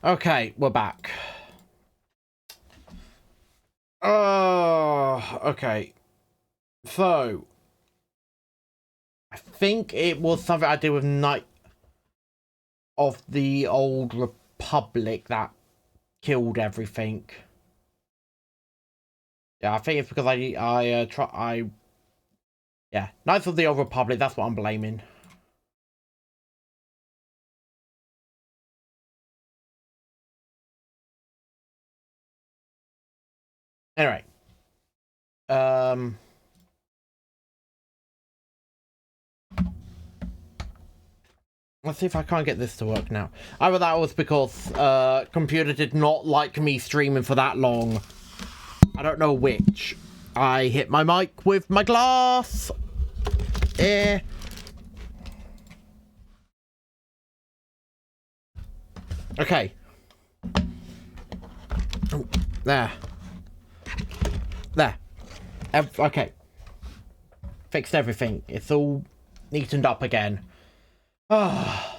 Okay, we're back. Okay. So, I think it was something I did with Knight of the Old Republic that killed everything. Yeah, I think it's because yeah, Knights of the Old Republic, that's what I'm blaming. Anyway. Let's see if I can't get this to work now. Either that was because computer did not like me streaming for that long. I don't know which. I hit my mic with my glass. Okay. Oh, there. There. Okay. Fixed everything. It's all neatened up again. Ah.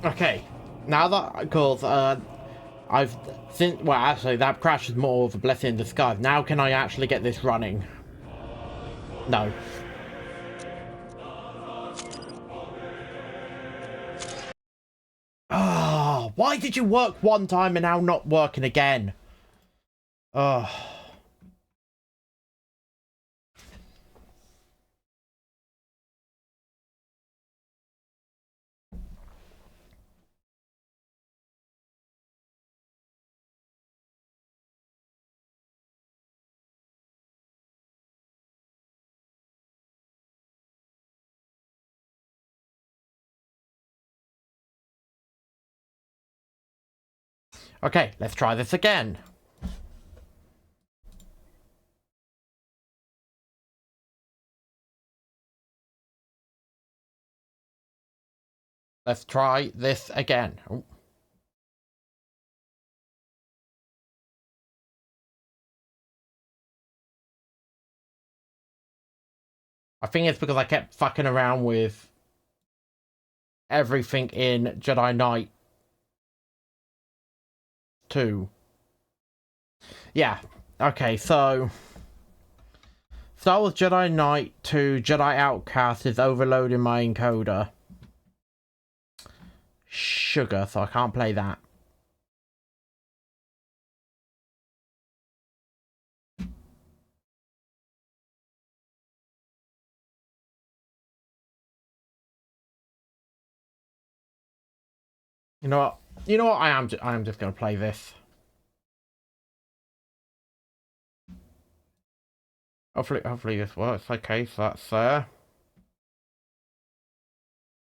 Okay. Now that, because, I've since, well, actually, that crash is more of a blessing in disguise. Now can I actually get this running? No. Oh, why did you work one time and now not working again? Oh. Okay, let's try this again. Let's try this again. Oh. I think it's because I kept fucking around with everything in Jedi Knight 2. Yeah, okay, so Star Wars Jedi Knight 2 Jedi Outcast is overloading my encoder. Sugar, so I can't play that. You know what? You know what? I am just gonna play this. Hopefully this works. Okay, so that's there.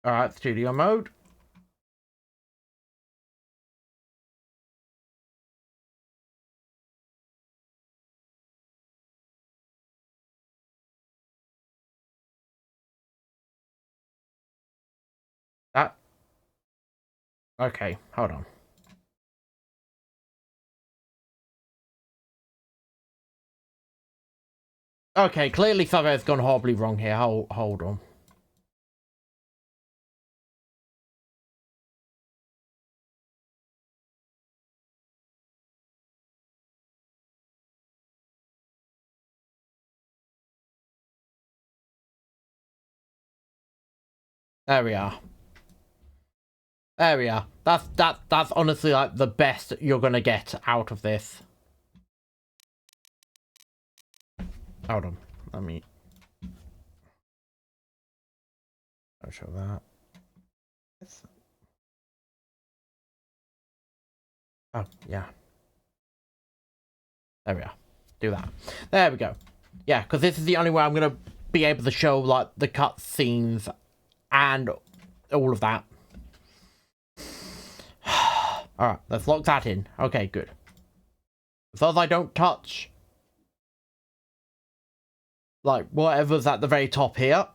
Alright, studio mode. That. Okay, hold on. Okay, clearly something has gone horribly wrong here. Hold on. There we are. There we are. That's honestly like the best you're gonna get out of this. Hold on. Let me. I'll show that. Oh yeah. There we are. Do that. There we go. Yeah, because this is the only way I'm gonna be able to show like the cut scenes and all of that. Alright, let's lock that in. Okay, good. As long as I don't touch like whatever's at the very top here,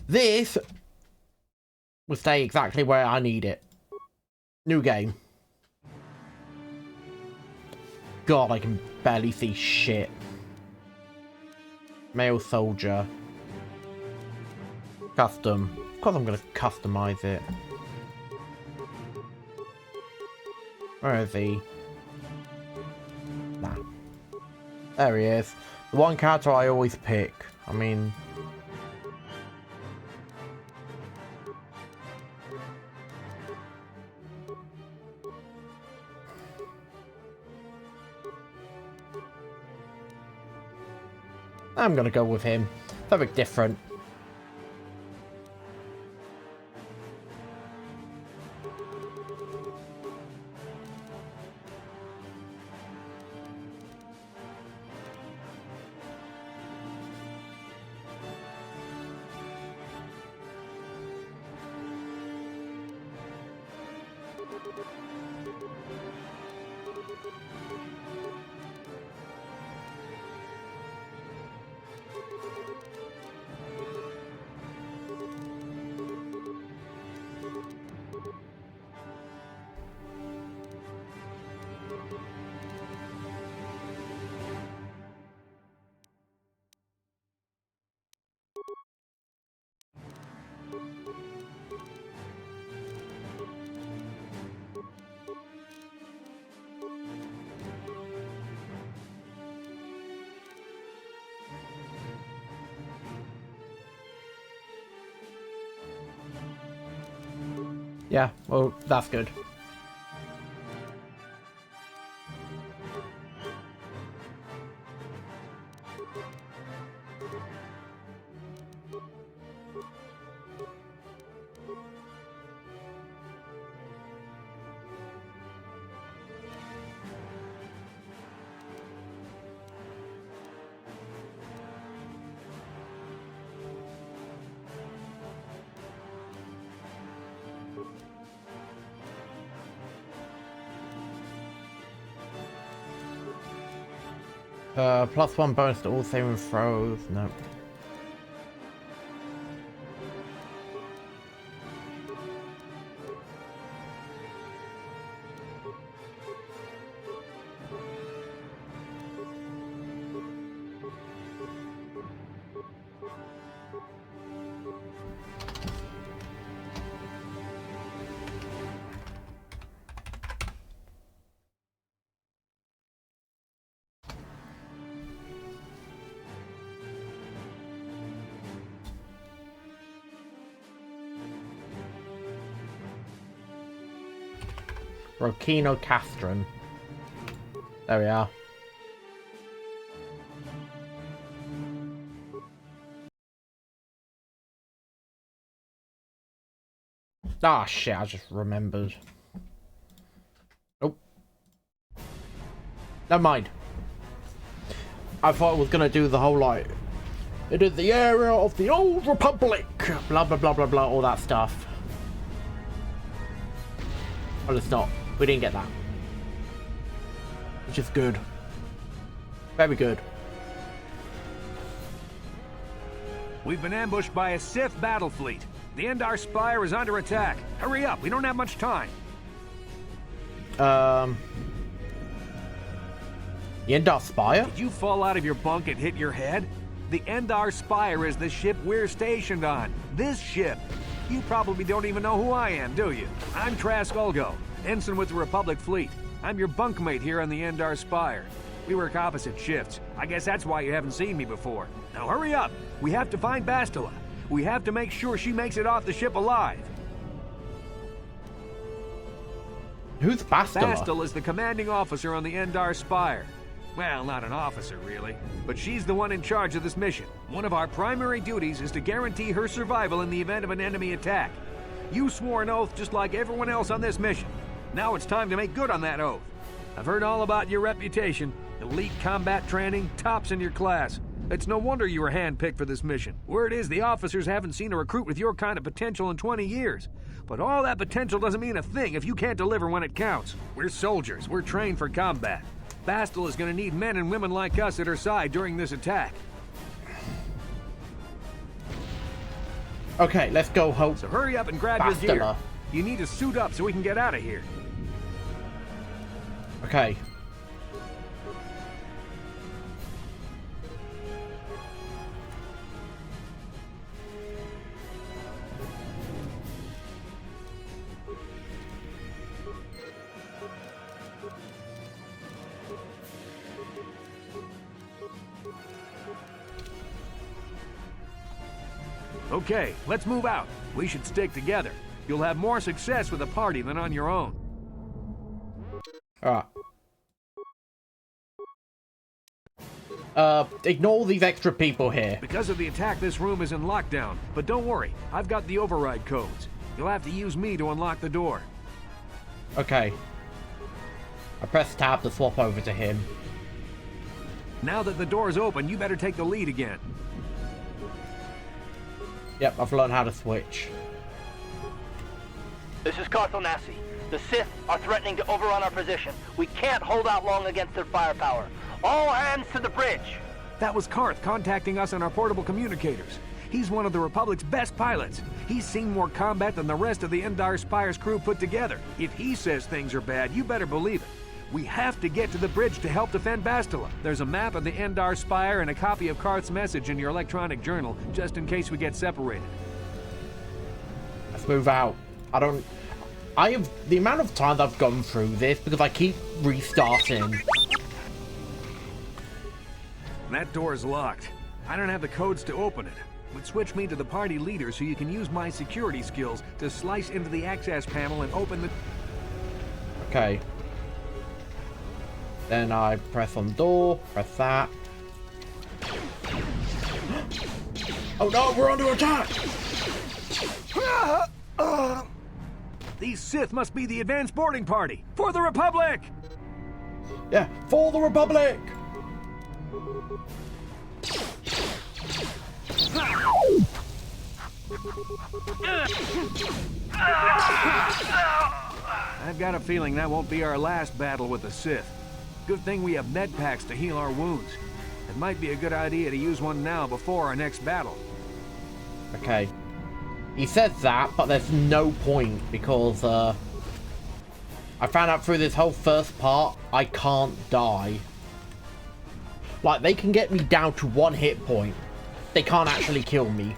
This will stay exactly where I need it. New game. God, I can barely see shit. Male soldier. Custom. Of course I'm going to customize it. Where is he? Nah. There he is. The one character I always pick. I mean... I'm gonna go with him. Something different. Yeah, well, that's good. +1 bonus to all saving throws. Nope. Rokino Castron. There we are. Ah, shit, I just remembered. Oh. Never mind. I thought I was gonna do the whole, like, it is the era of the old republic, blah, blah, blah, blah, blah, all that stuff. Well, it's not. We didn't get that. Which is good. Very good. We've been ambushed by a Sith battle fleet. The Endar Spire is under attack. Hurry up, we don't have much time. The Endar Spire? Did you fall out of your bunk and hit your head? The Endar Spire is the ship we're stationed on. This ship. You probably don't even know who I am, do you? I'm Trask Ulgo, ensign with the Republic Fleet. I'm your bunkmate here on the Endar Spire. We work opposite shifts. I guess that's why you haven't seen me before. Now hurry up! We have to find Bastila. We have to make sure she makes it off the ship alive. Who's Bastila? Bastila is the commanding officer on the Endar Spire. Well, not an officer, really. But she's the one in charge of this mission. One of our primary duties is to guarantee her survival in the event of an enemy attack. You swore an oath just like everyone else on this mission. Now it's time to make good on that oath. I've heard all about your reputation. Elite combat training, tops in your class. It's no wonder you were handpicked for this mission. Word is the officers haven't seen a recruit with your kind of potential in 20 years. But all that potential doesn't mean a thing if you can't deliver when it counts. We're soldiers. We're trained for combat. Bastila is going to need men and women like us at her side during this attack. Okay, let's go home. So hurry up and grab your gear. Bastila. You need to suit up so we can get out of here. Okay. Okay, let's move out. We should stick together. You'll have more success with a party than on your own. Alright. Ignore these extra people here. Because of the attack, this room is in lockdown. But don't worry, I've got the override codes. You'll have to use me to unlock the door. Okay. I press tab to swap over to him. Now that the door's open, you better take the lead again. Yep, I've learned how to switch. This is Carthonasi. The Sith are threatening to overrun our position. We can't hold out long against their firepower. All hands to the bridge! That was Karth contacting us on our portable communicators. He's one of the Republic's best pilots. He's seen more combat than the rest of the Endar Spire's crew put together. If he says things are bad, you better believe it. We have to get to the bridge to help defend Bastila. There's a map of the Endar Spire and a copy of Karth's message in your electronic journal, just in case we get separated. Let's move out. I have the amount of times I've gone through this because I keep restarting. That door's locked. I don't have the codes to open it. But switch me to the party leader so you can use my security skills to slice into the access panel and open the... Okay. Then I press on door, press that. Oh no, we're under attack! These Sith must be the advanced boarding party! For the Republic! Yeah, for the Republic! I've got a feeling that won't be our last battle with the Sith. Good thing we have med packs to heal our wounds. It might be a good idea to use one now before our next battle. Okay. He says that, but there's no point because, I found out through this whole first part, I can't die. Like, they can get me down to 1 hit point. They can't actually kill me.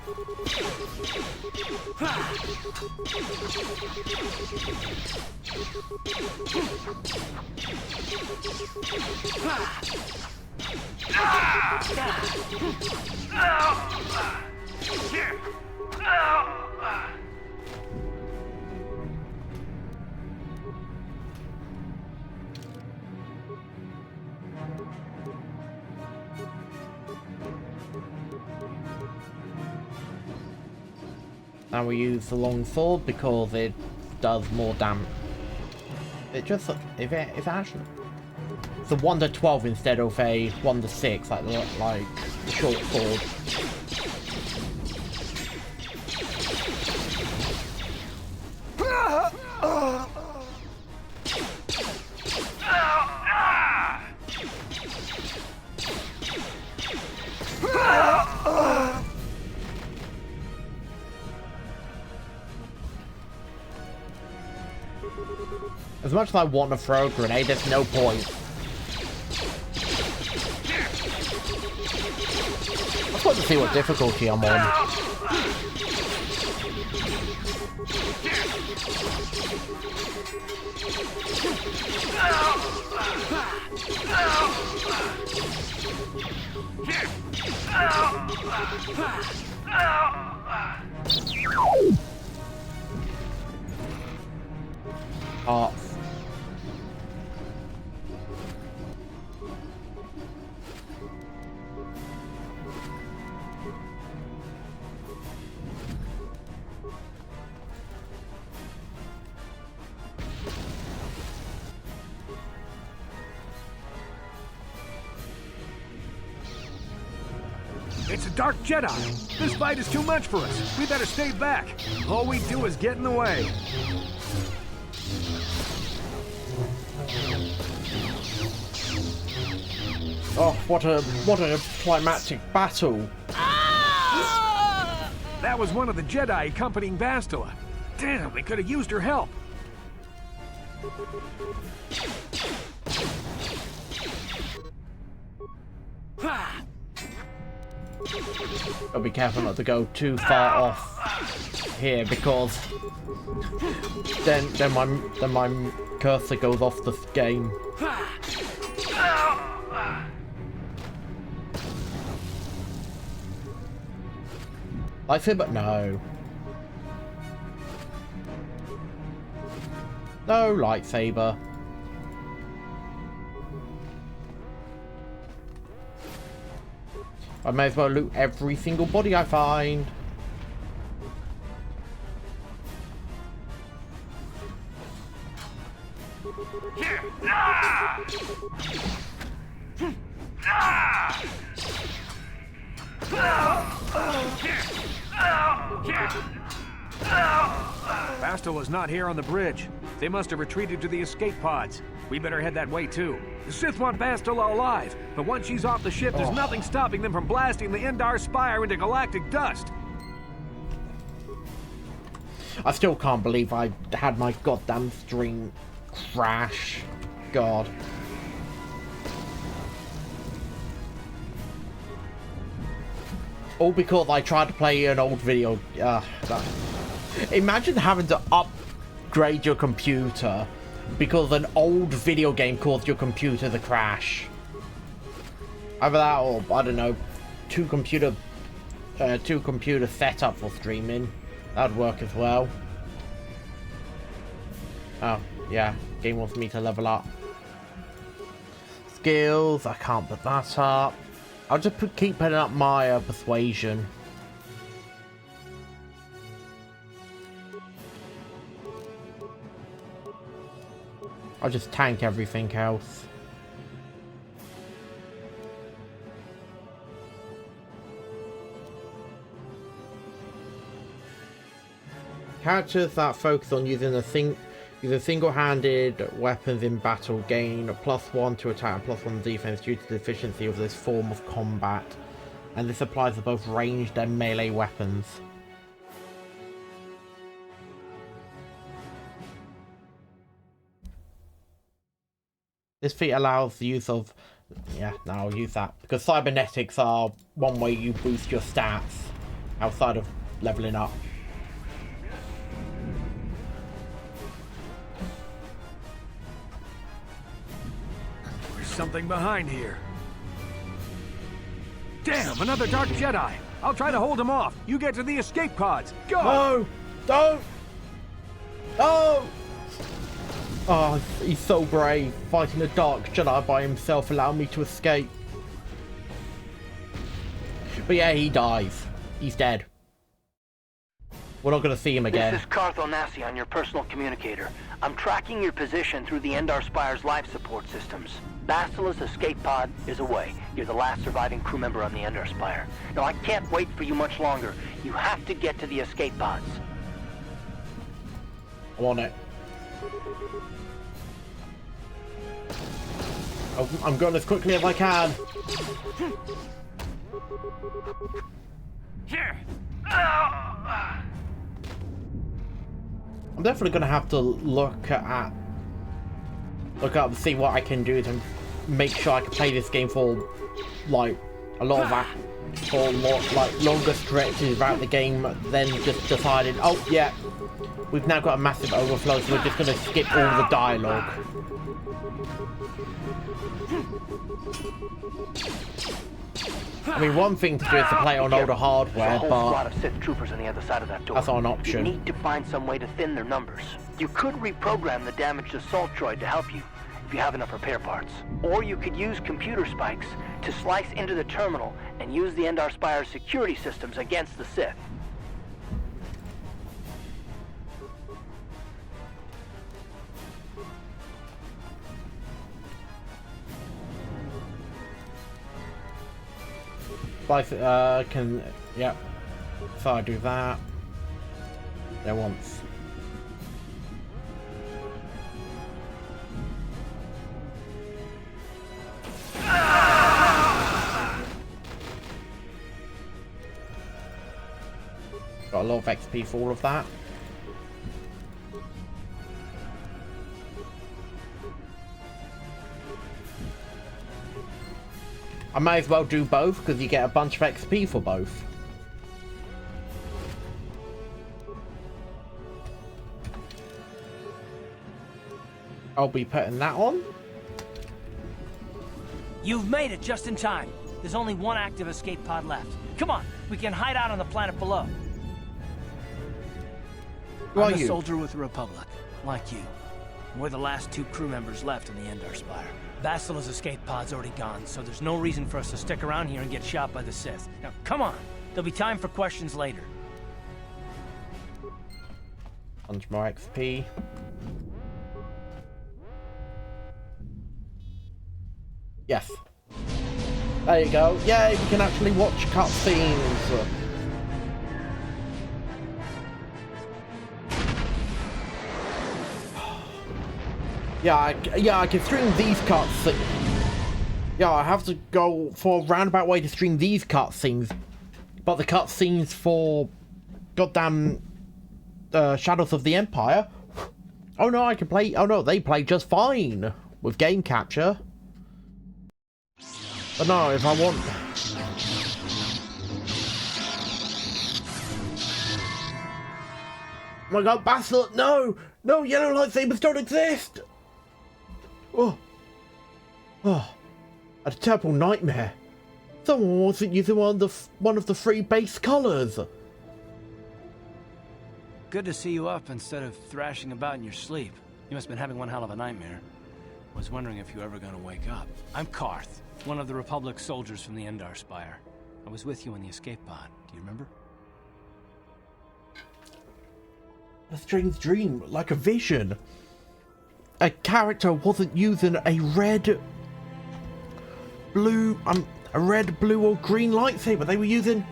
Now we use the long sword because it does more damage. It just, if it's actually, it's a 1 to 12 instead of a 1 to 6, like the short sword. As much as I want to throw a grenade, there's no point. I want to see what difficulty I'm on. It's a Dark Jedi! This fight is too much for us! We better stay back! All we do is get in the way! Oh, what a climactic battle! That was one of the Jedi accompanying Bastila. Damn, they could have used her help. Gotta be careful not to go too far off here, because then my cursor goes off the game. Lightsaber? No. No lightsaber. I may as well loot every single body I find. Bastila's not here on the bridge. They must have retreated to the escape pods. We better head that way too. The Sith want Bastila alive, but once she's off the ship, there's nothing stopping them from blasting the Endar Spire into galactic dust. I still can't believe I had my goddamn stream crash. God. All because I tried to play an old video. Imagine having to upgrade your computer because an old video game caused your computer to crash. Either that or, I don't know, two computer setup for streaming. That'd work as well. Oh, yeah. Game wants me to level up. Skills, I can't put that up. I'll just keep putting up my persuasion. I'll just tank everything else. Characters that focus on using single-handed weapons in battle gain a +1 to attack and +1 defense due to the efficiency of this form of combat, and this applies to both ranged and melee weapons. This feat allows the use of... yeah, no, I'll use that. Because cybernetics are one way you boost your stats outside of leveling up. There's something behind here. Damn, another Dark Jedi. I'll try to hold him off. You get to the escape pods. Go! No! Don't! No! Oh, he's so brave. Fighting a Dark Jedi by himself allowed me to escape. But yeah, he dies. He's dead. We're not going to see him again. This is Cartho Nassi on your personal communicator. I'm tracking your position through the Endar Spire's life support systems. Bastila's escape pod is away. You're the last surviving crew member on the Endar Spire. Now, I can't wait for you much longer. You have to get to the escape pods. I'm on it. I'm going as quickly as I can. I'm definitely going to have to look up and see what I can do to make sure I can play this game for like a lot of that, for more like longer stretches throughout the game than just deciding, oh yeah, we've now got a massive overflow, so we're just going to skip all the dialogue. I mean, one thing to do is to play on older hardware, There's a whole but squad of Sith troopers on the other side of that door. that's not an option. You need to find some way to thin their numbers. You could reprogram the damaged assault droid to help you, if you have enough repair parts. Or you could use computer spikes to slice into the terminal and use the Endar Spire's security systems against the Sith. Yep. So I do that. There once. 12 XP for all of that. I might as well do both because you get a bunch of XP for both. I'll be putting that on. You've made it just in time. There's only one active escape pod left. Come on, we can hide out on the planet below. I'm a soldier with the Republic, like you. We're the last 2 crew members left in the Endar Spire. Bastila's escape pod's already gone, so there's no reason for us to stick around here and get shot by the Sith. Now, come on. There'll be time for questions later. Bunch more XP. Yes. There you go. Yay, we can actually watch cutscenes. Yeah, I can stream these cutscenes. Yeah, I have to go for a roundabout way to stream these cutscenes. But the cutscenes for goddamn Shadows of the Empire. Oh no, I can play. Oh no, they play just fine with game capture. But no, if I want... Oh my god, Bastila! No! No, yellow lightsabers don't exist! Oh. Oh. A terrible nightmare. Someone wasn't using one of the 3 base colours. Good to see you up instead of thrashing about in your sleep. You must have been having one hell of a nightmare. I was wondering if you were ever going to wake up. I'm Carth, one of the Republic soldiers from the Endar Spire. I was with you in the escape pod. Do you remember? A strange dream, like a vision. A character wasn't using a red, blue or green lightsaber. They were using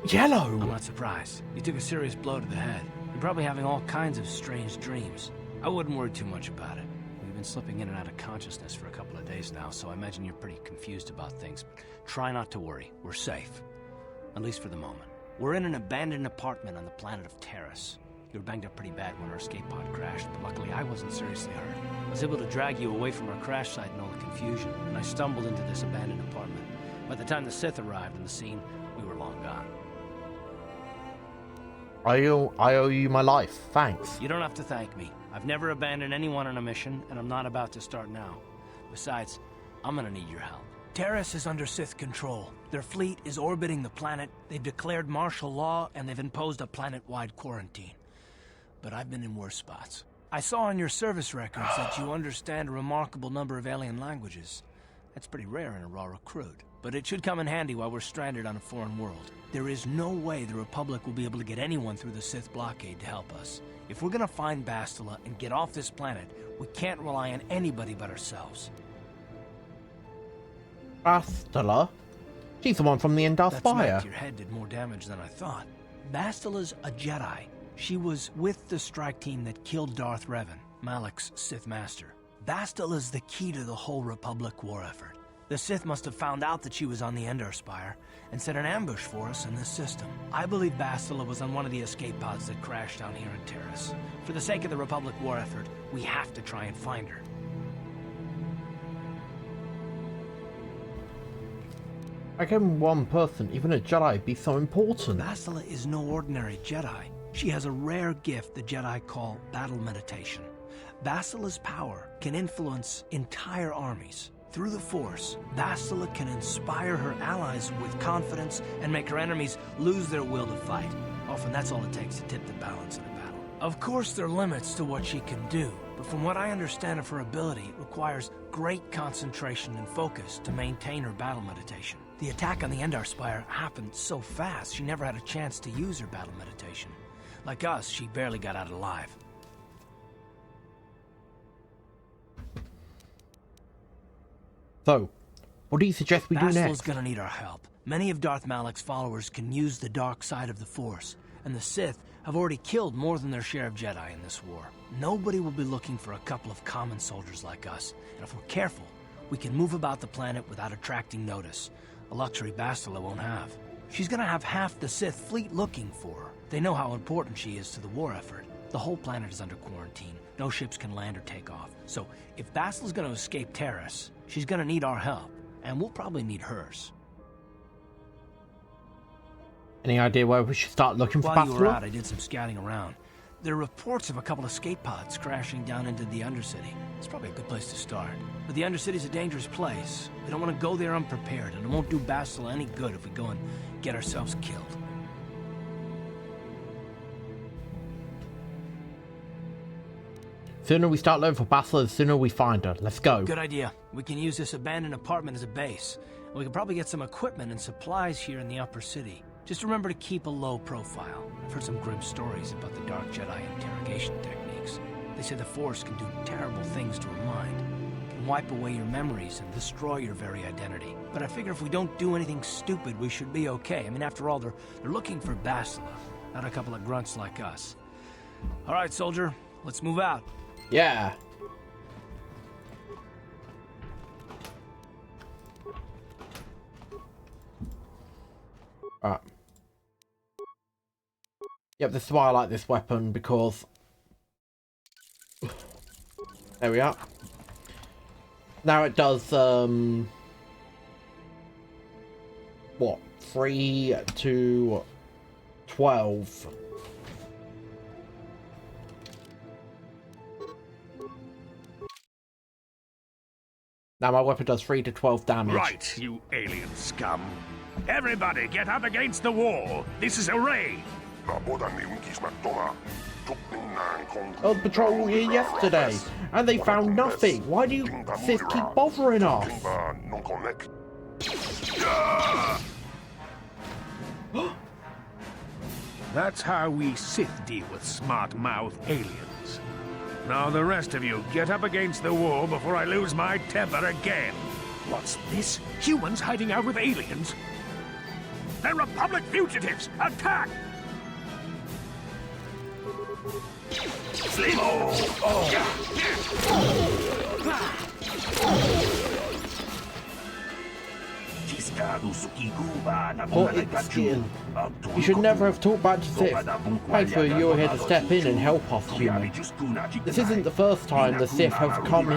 yellow. I'm not surprised. You took a serious blow to the head. You're probably having all kinds of strange dreams. I wouldn't worry too much about it. We've been slipping in and out of consciousness for a couple of days now, so I imagine you're pretty confused about things. But try not to worry. We're safe. At least for the moment. We're in an abandoned apartment on the planet of Taris. You were banged up pretty bad when our escape pod crashed, but luckily I wasn't seriously hurt. I was able to drag you away from our crash site in all the confusion, and I stumbled into this abandoned apartment. By the time the Sith arrived on the scene, we were long gone. I owe you my life. Thanks. You don't have to thank me. I've never abandoned anyone on a mission, and I'm not about to start now. Besides, I'm gonna need your help. Taris is under Sith control. Their fleet is orbiting the planet, they've declared martial law, and they've imposed a planet-wide quarantine. But I've been in worse spots. I saw on your service records that you understand a remarkable number of alien languages. That's pretty rare in a raw recruit. But it should come in handy while we're stranded on a foreign world. There is no way the Republic will be able to get anyone through the Sith blockade to help us. If we're gonna find Bastila and get off this planet, we can't rely on anybody but ourselves. Bastila? She's the one from the Endar Spire. That's your head did more damage than I thought. Bastila's a Jedi. She was with the strike team that killed Darth Revan, Malak's Sith Master. Bastila's the key to the whole Republic war effort. The Sith must have found out that she was on the Endar Spire and set an ambush for us in this system. I believe Bastila was on one of the escape pods that crashed down here in Taris. For the sake of the Republic war effort, we have to try and find her. How can one person, even a Jedi, be so important? Bastila is no ordinary Jedi. She has a rare gift the Jedi call battle meditation. Bastila's power can influence entire armies. Through the Force, Bastila can inspire her allies with confidence and make her enemies lose their will to fight. Often that's all it takes to tip the balance in a battle. Of course, there are limits to what she can do, but from what I understand of her ability, it requires great concentration and focus to maintain her battle meditation. The attack on the Endar Spire happened so fast, she never had a chance to use her battle meditation. Like us, she barely got out alive. So, what do you suggest we do next? Bastila's gonna need our help. Many of Darth Malak's followers can use the dark side of the Force, and the Sith have already killed more than their share of Jedi in this war. Nobody will be looking for a couple of common soldiers like us, and if we're careful, we can move about the planet without attracting notice, a luxury Bastila won't have. She's gonna have half the Sith fleet looking for her. They know how important she is to the war effort. The whole planet is under quarantine. No ships can land or take off. So, if Basila's gonna escape Terrace, she's gonna need our help. And we'll probably need hers. Any idea where we should start looking for While you were Bastila? out, I did some scouting around. There are reports of a couple of escape pods crashing down into the Undercity. It's probably a good place to start. But the Undercity's a dangerous place. We don't want to go there unprepared, and it won't do Bastila any good if we go and get ourselves killed. Sooner we start looking for Bastila, the sooner we find her. Let's go. Good idea. We can use this abandoned apartment as a base. We can probably get some equipment and supplies here in the upper city. Just remember to keep a low profile. I've heard some grim stories about the Dark Jedi interrogation techniques. They say the Force can do terrible things to a mind. It can wipe away your memories and destroy your very identity. But I figure if we don't do anything stupid, we should be okay. I mean, after all, they're looking for Bastila, not a couple of grunts like us. All right, soldier, let's move out. Yeah. Alright. Yep, this is why I like this weapon, because... There we are. Now it does, what? 3 to 12. Now my weapon does 3 to 12 damage. Right, you alien scum. Everybody get up against the wall. This is a raid. There was patrol here yesterday, and they found nothing. Why do you Sith keep bothering us? That's how we Sith deal with smart-mouthed aliens. Now the rest of you, get up against the wall before I lose my temper again. What's this? Humans hiding out with aliens? They're Republic fugitives! Attack! But it's skill. You should never have talked back to Sith. Thankfully, you were here to step in and help us, human. This isn't the first time the Sith have come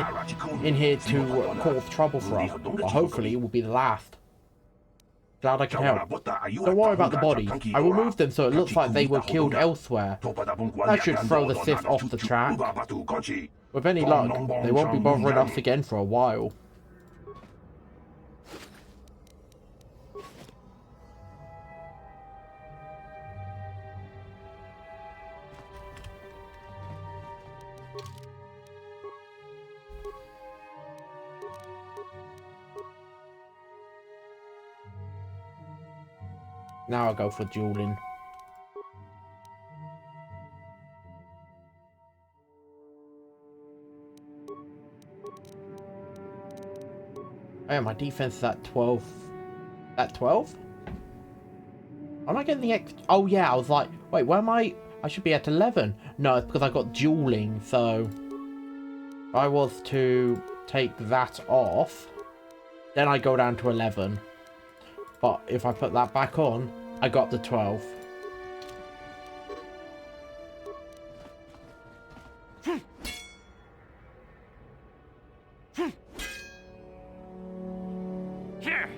in here to cause trouble for us, but hopefully it will be the last. Glad I can help. Don't worry about the body. I will move them so it looks like they were killed elsewhere. That should throw the Sith off the track. With any luck, they won't be bothering us again for a while. Now I'll go for dueling. Oh yeah, my defense is at 12. At 12? Am I getting the X? Oh yeah, I was like, wait, where am I? I should be at 11. No, it's because I got dueling, so... If I was to take that off, then I go down to 11. But if I put that back on, I got the 12. Here!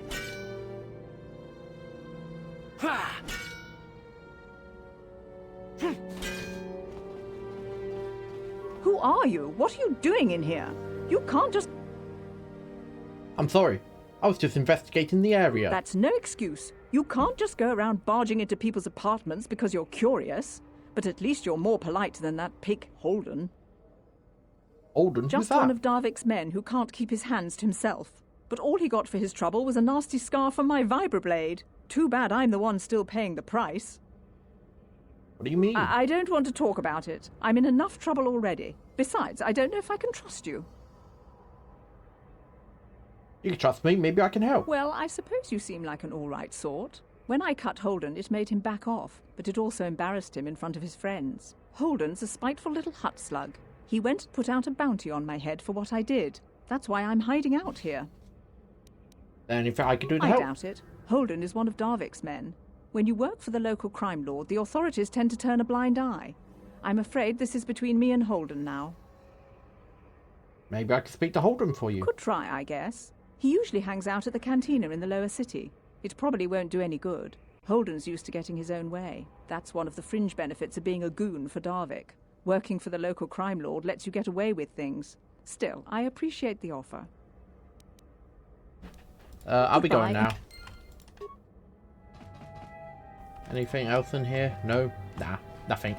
Who are you? What are you doing in here? You can't just... I'm sorry. I was just investigating the area. That's no excuse. You can't just go around barging into people's apartments because you're curious. But at least you're more polite than that pig Holden. Holden? Who's Just that? one of Darvik's men who can't keep his hands to himself. But all he got for his trouble was a nasty scar from my vibroblade. Too bad I'm the one still paying the price. What do you mean? I don't want to talk about it. I'm in enough trouble already. Besides, I don't know if I can trust you. You can trust me. Maybe I can help. Well, I suppose you seem like an all-right sort. When I cut Holden, it made him back off, but it also embarrassed him in front of his friends. Holden's a spiteful little hut slug. He went and put out a bounty on my head for what I did. That's why I'm hiding out here. Then if I could do the I help. doubt it. Holden is one of Darvik's men. When you work for the local crime lord, the authorities tend to turn a blind eye. I'm afraid this is between me and Holden now. Maybe I could speak to Holden for you. Could try, I guess. He usually hangs out at the cantina in the lower city. It probably won't do any good. Holden's used to getting his own way. That's one of the fringe benefits of being a goon for Darvik. Working for the local crime lord lets you get away with things. Still, I appreciate the offer. I'll be going Goodbye. now. Anything else in here? No? Nah, nothing.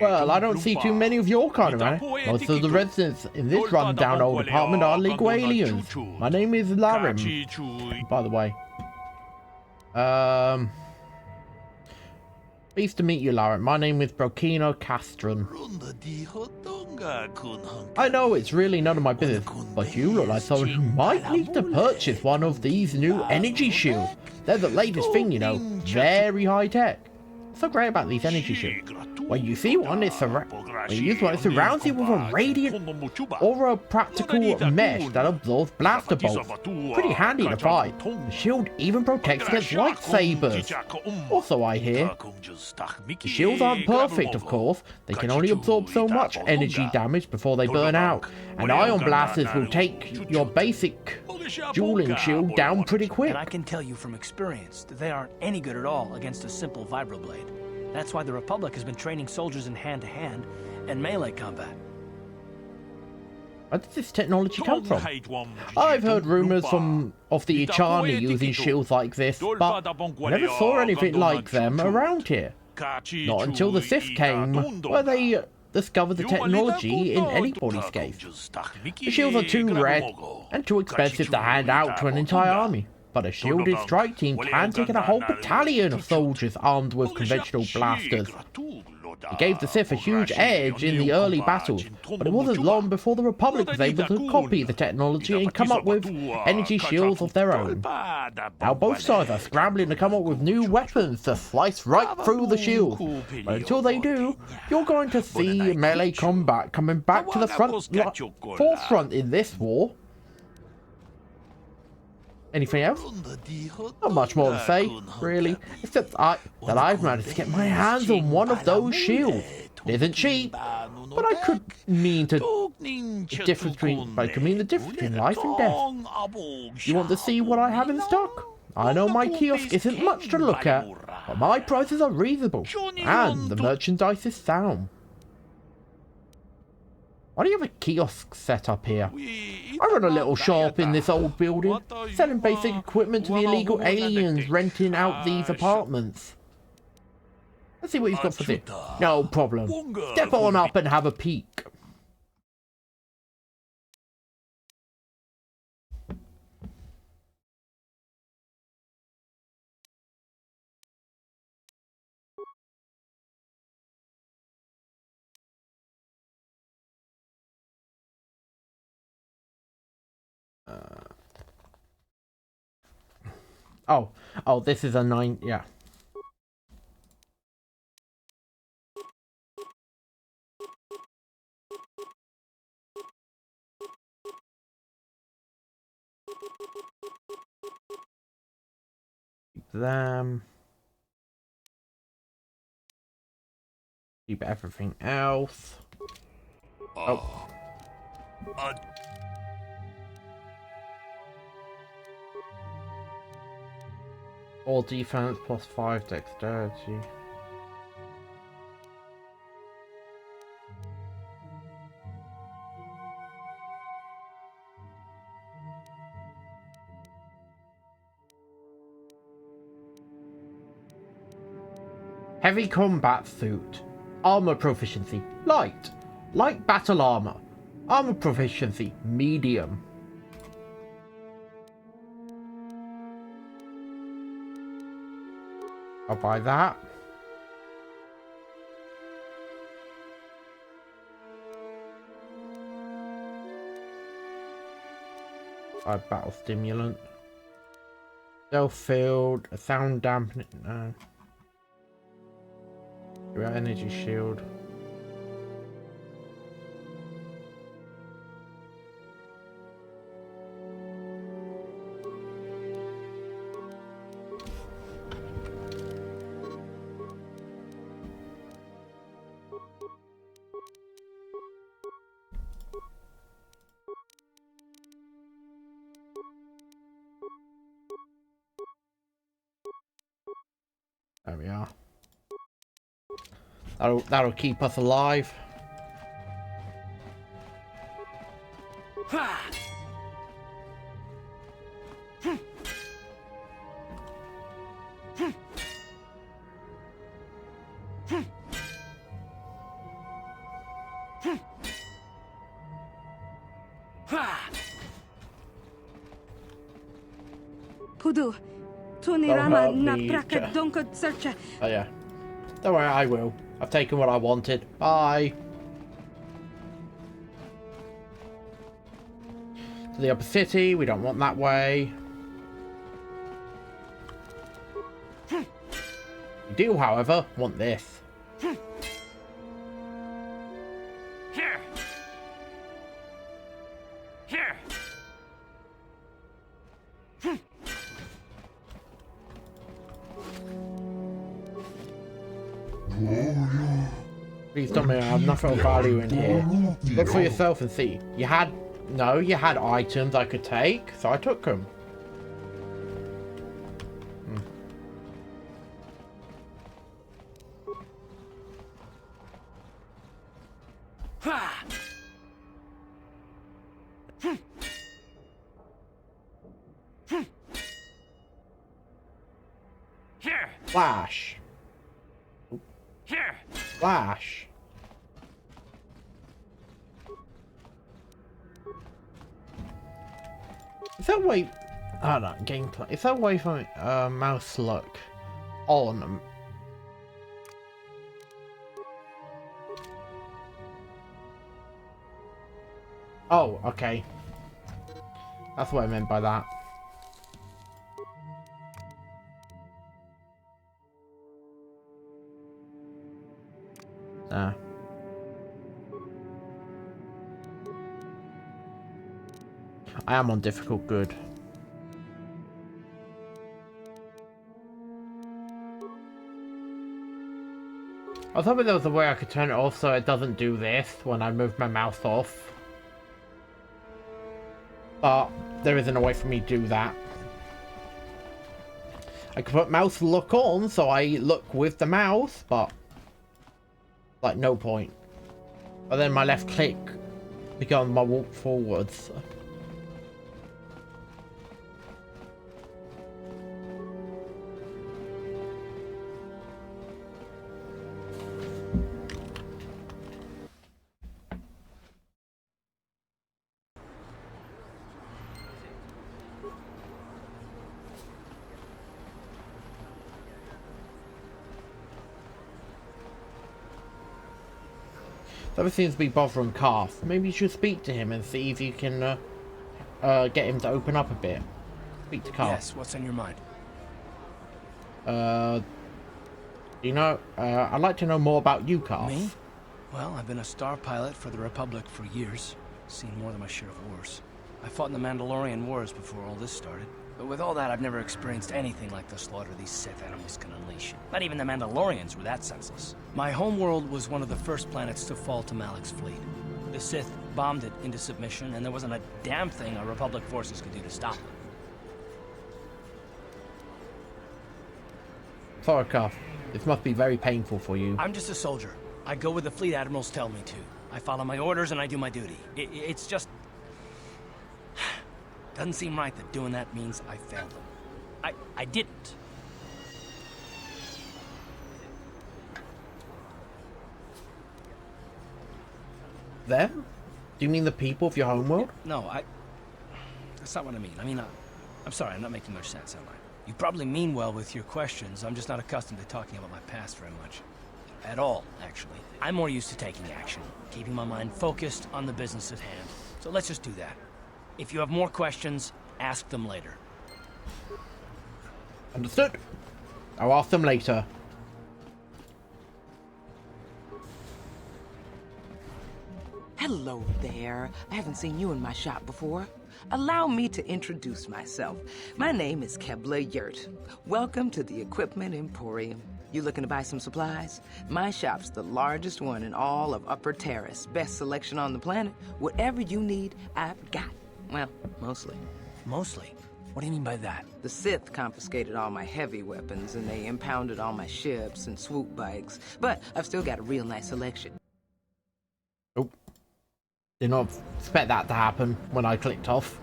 Well, I don't see too many of your kind around. Most of the residents in this run-down old apartment are legal aliens. My name is Larim, by the way. Pleased to meet you, Larim. My name is Brokino Castron. I know it's really none of my business, but you look like someone who might need to purchase one of these new energy shields. They're the latest thing, you know, very high tech. What's so great about these energy shields? When you see one, it surrounds you with a radiant or a practical mesh that absorbs blaster bolts. Pretty handy to fight. The shield even protects against lightsabers. Also, I hear, the shields aren't perfect, of course. They can only absorb so much energy damage before they burn out, and ion blasters will take your basic dueling shield down pretty quick. And I can tell you from experience that they aren't any good at all against a simple vibroblade. That's why the Republic has been training soldiers in hand-to-hand and melee combat. Where did this technology come from? I've heard rumors of the Ichani using shields like this, but I never saw anything like them around here. Not until the Sith came, where they discovered the technology in anybody's case. The shields are too rare and too expensive to hand out to an entire army. But a shielded strike team can take in a whole battalion of soldiers armed with conventional blasters. It gave the Sith a huge edge in the early battles, but it wasn't long before the Republic was able to copy the technology and come up with energy shields of their own. Now both sides are scrambling to come up with new weapons to slice right through the shield. But until they do, you're going to see melee combat coming back to the forefront in this war. Anything else? Not much more to say, really, except that I've managed to get my hands on one of those shields. It isn't cheap, but I could mean the difference between life and death. You want to see what I have in stock? I know my kiosk isn't much to look at, but my prices are reasonable, and the merchandise is sound. Why do you have a kiosk set up here? I run a little shop in this old building, selling basic equipment to the illegal aliens renting out these apartments. Let's see what he's got for this. No problem. Step on up and have a peek. Oh, this is a 9, yeah. Keep them. Keep everything else. Oh. All defense plus 5 dexterity. Heavy combat suit. Armor proficiency. Light. Light battle armor. Armor proficiency. Medium. I'll buy that. Buy battle stimulant. Stealth field. A sound dampening. No. Energy shield. There we are. That'll keep us alive. Pudu, Tunirama Napraka Donko Searcha. Oh yeah. Don't worry, I will. I've taken what I wanted. Bye. To the upper city, we don't want that way. We do, however, want this. Here. Here. Please tell me I have nothing of value in here. Look for yourself and see. You had items I could take, so I took them. Here. Flash. Here. Flash. Is that way? Oh no, gameplay. Is that way from mouse look on? Oh, okay. That's what I meant by that. I am on difficult good. I was hoping there was a way I could turn it off so it doesn't do this when I move my mouse off. But there isn't a way for me to do that. I could put mouse look on so I look with the mouse, but like no point. But then my left click becomes my walk forwards. That seems to be bothering Carth. Maybe you should speak to him and see if you can get him to open up a bit. Speak to Carth. Yes, what's on your mind? You know, I'd like to know more about you, Carth. Me? Well, I've been a star pilot for the Republic for years. Seen more than my share of wars. I fought in the Mandalorian Wars before all this started. But with all that, I've never experienced anything like the slaughter these Sith animals can unleash. Not even the Mandalorians were that senseless. My homeworld was one of the first planets to fall to Malak's fleet. The Sith bombed it into submission, and there wasn't a damn thing our Republic forces could do to stop them. Sorry, Carth. This must be very painful for you. I'm just a soldier. I go where the fleet admirals tell me to. I follow my orders and I do my duty. It's just... doesn't seem right that doing that means I failed them. I didn't. Them? Do you mean the people of your homeworld? No, that's not what I mean. I mean, I'm sorry, I'm not making much sense, am I? You probably mean well with your questions. I'm just not accustomed to talking about my past very much. At all, actually. I'm more used to taking action, keeping my mind focused on the business at hand. So let's just do that. If you have more questions, ask them later. Understood. I'll ask them later. Hello there. I haven't seen you in my shop before. Allow me to introduce myself. My name is Kebla Yurt. Welcome to the Equipment Emporium. You looking to buy some supplies? My shop's the largest one in all of Upper Terrace. Best selection on the planet. Whatever you need, I've got. Well, mostly. Mostly? What do you mean by that? The Sith confiscated all my heavy weapons, and they impounded all my ships and swoop bikes. But I've still got a real nice selection. Oh. Did not expect that to happen when I clicked off.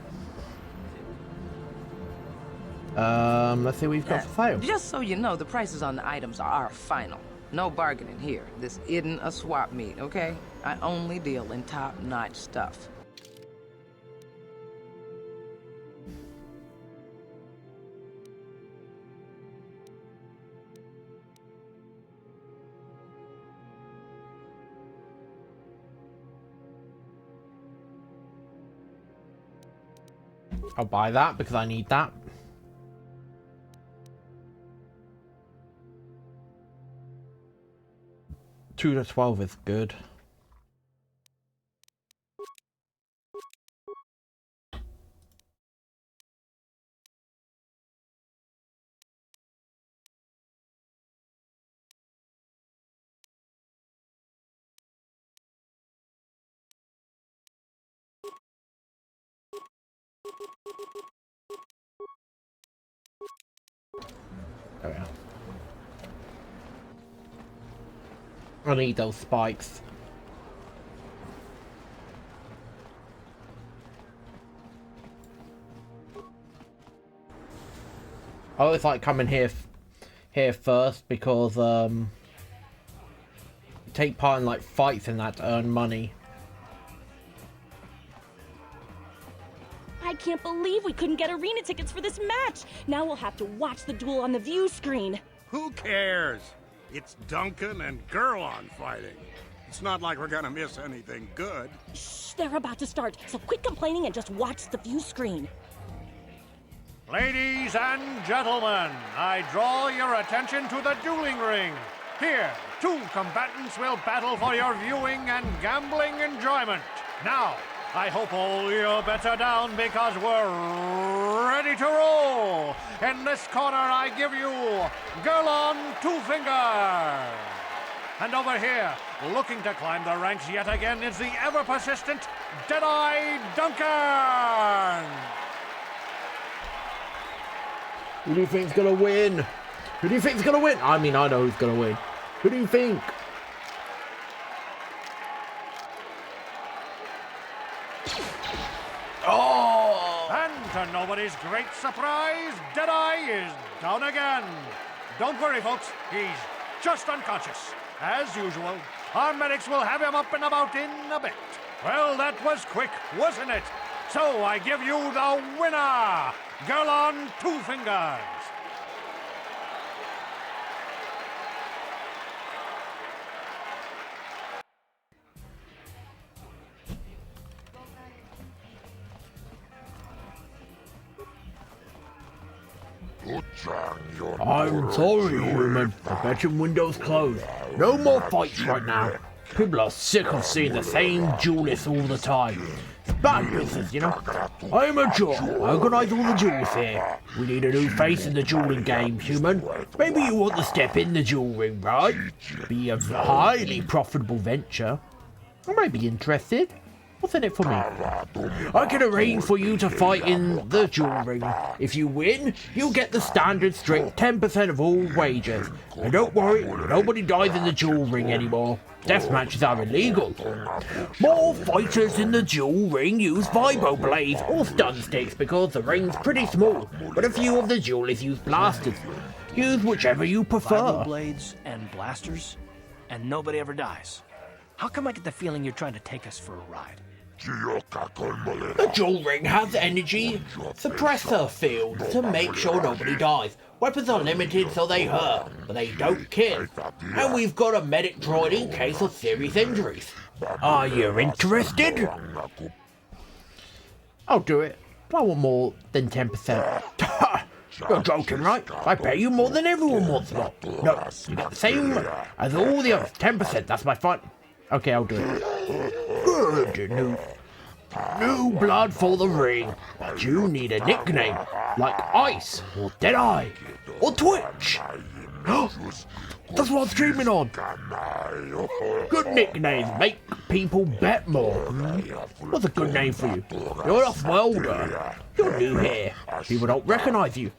Let's see what we've got for sale. Just so you know, the prices on the items are final. No bargaining here. This isn't a swap meet, okay? I only deal in top-notch stuff. I'll buy that because I need that. Two to 12 is good. There we are. I need those spikes. I always like coming here first because take part in like fights and that to earn money. I can't believe we couldn't get arena tickets for this match. Now we'll have to watch the duel on the view screen. Who cares? It's Duncan and Gurlon fighting. It's not like we're gonna miss anything good. Shh, they're about to start, so quit complaining and just watch the view screen. Ladies and gentlemen, I draw your attention to the dueling ring. Here, two combatants will battle for your viewing and gambling enjoyment. Now, I hope all your bets are down because we're ready to roll. In this corner, I give you Gurlon Two Fingers. And over here, looking to climb the ranks yet again, is the ever-persistent Deadeye Duncan. Who do you think's gonna win? Who do you think's gonna win? I mean, I know who's gonna win. Who do you think? Oh! And to nobody's great surprise, Deadeye is down again. Don't worry, folks. He's just unconscious. As usual, our medics will have him up and about in a bit. Well, that was quick, wasn't it? So I give you the winner, Gurlon Two Fingers. I'm sorry, human. The betting window's closed. No more fights right now. People are sick of seeing the same duelists all the time. It's bad business, you know. I'm a jewel. I organise all the duels here. We need a new face in the dueling game, human. Maybe you want to step in the duel ring, right? Be a highly profitable venture. I might be interested. What's in it for me? I can arrange for you to fight in the duel ring. If you win, you'll get the standard strict 10% of all wagers. And don't worry, nobody dies in the duel ring anymore. Death matches are illegal. More fighters in the duel ring use vibro blades or stun sticks because the ring's pretty small, but a few of the duelists use blasters. Use whichever you prefer. Vibro blades and blasters, and nobody ever dies. How come I get the feeling you're trying to take us for a ride? The duel ring has energy suppressor fields to make sure nobody dies. Weapons are limited so they hurt, but they don't kill. And we've got a medic droid in case of serious injuries. Are you interested? I'll do it. I want more than 10%. You're joking, right? I pay you more than everyone wants more. No, you get the same as all the others. 10%, that's my fun. Okay, I'll do it. Good news. New blood for the ring. But you need a nickname, like Ice, or Deadeye, or Twitch. That's what I'm streaming on. Good nickname. Make people bet more. What's a good name for you? You're a welder. You're new here. People don't recognize you.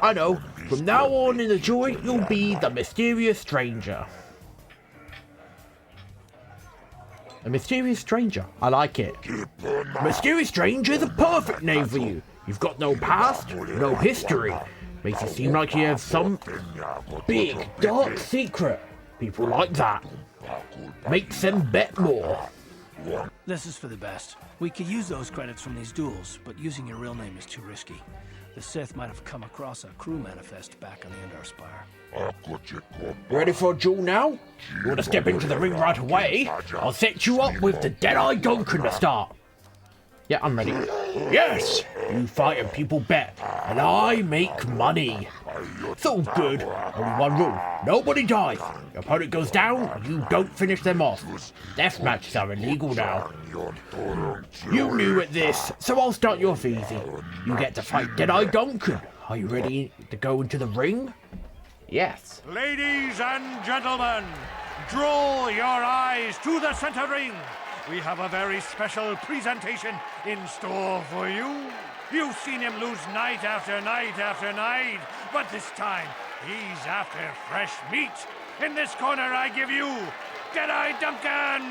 I know. From now on in the joint, you'll be the mysterious stranger. A mysterious stranger. I like it. Mysterious stranger is a perfect name for you. You've got no past, no history. Makes it seem like you have some big, dark secret. People like that. Makes them bet more. This is for the best. We could use those credits from these duels, but using your real name is too risky. The Sith might have come across a crew manifest back on the Endar Spire. Ready for a duel now? You want to step into the ring right away? I'll set you up with the Deadeye Duncan to start. Yeah, I'm ready. Yes! You fight and people bet, and I make money. It's all good. Only one rule. Nobody dies. Your opponent goes down, you don't finish them off. Death matches are illegal now. You knew at this, so I'll start you off easy. You get to fight Deadeye Duncan. Are you ready to go into the ring? Yes. Ladies and gentlemen, draw your eyes to the center ring. We have a very special presentation in store for you. You've seen him lose night after night after night, but this time he's after fresh meat. In this corner, I give you Deadeye Duncan.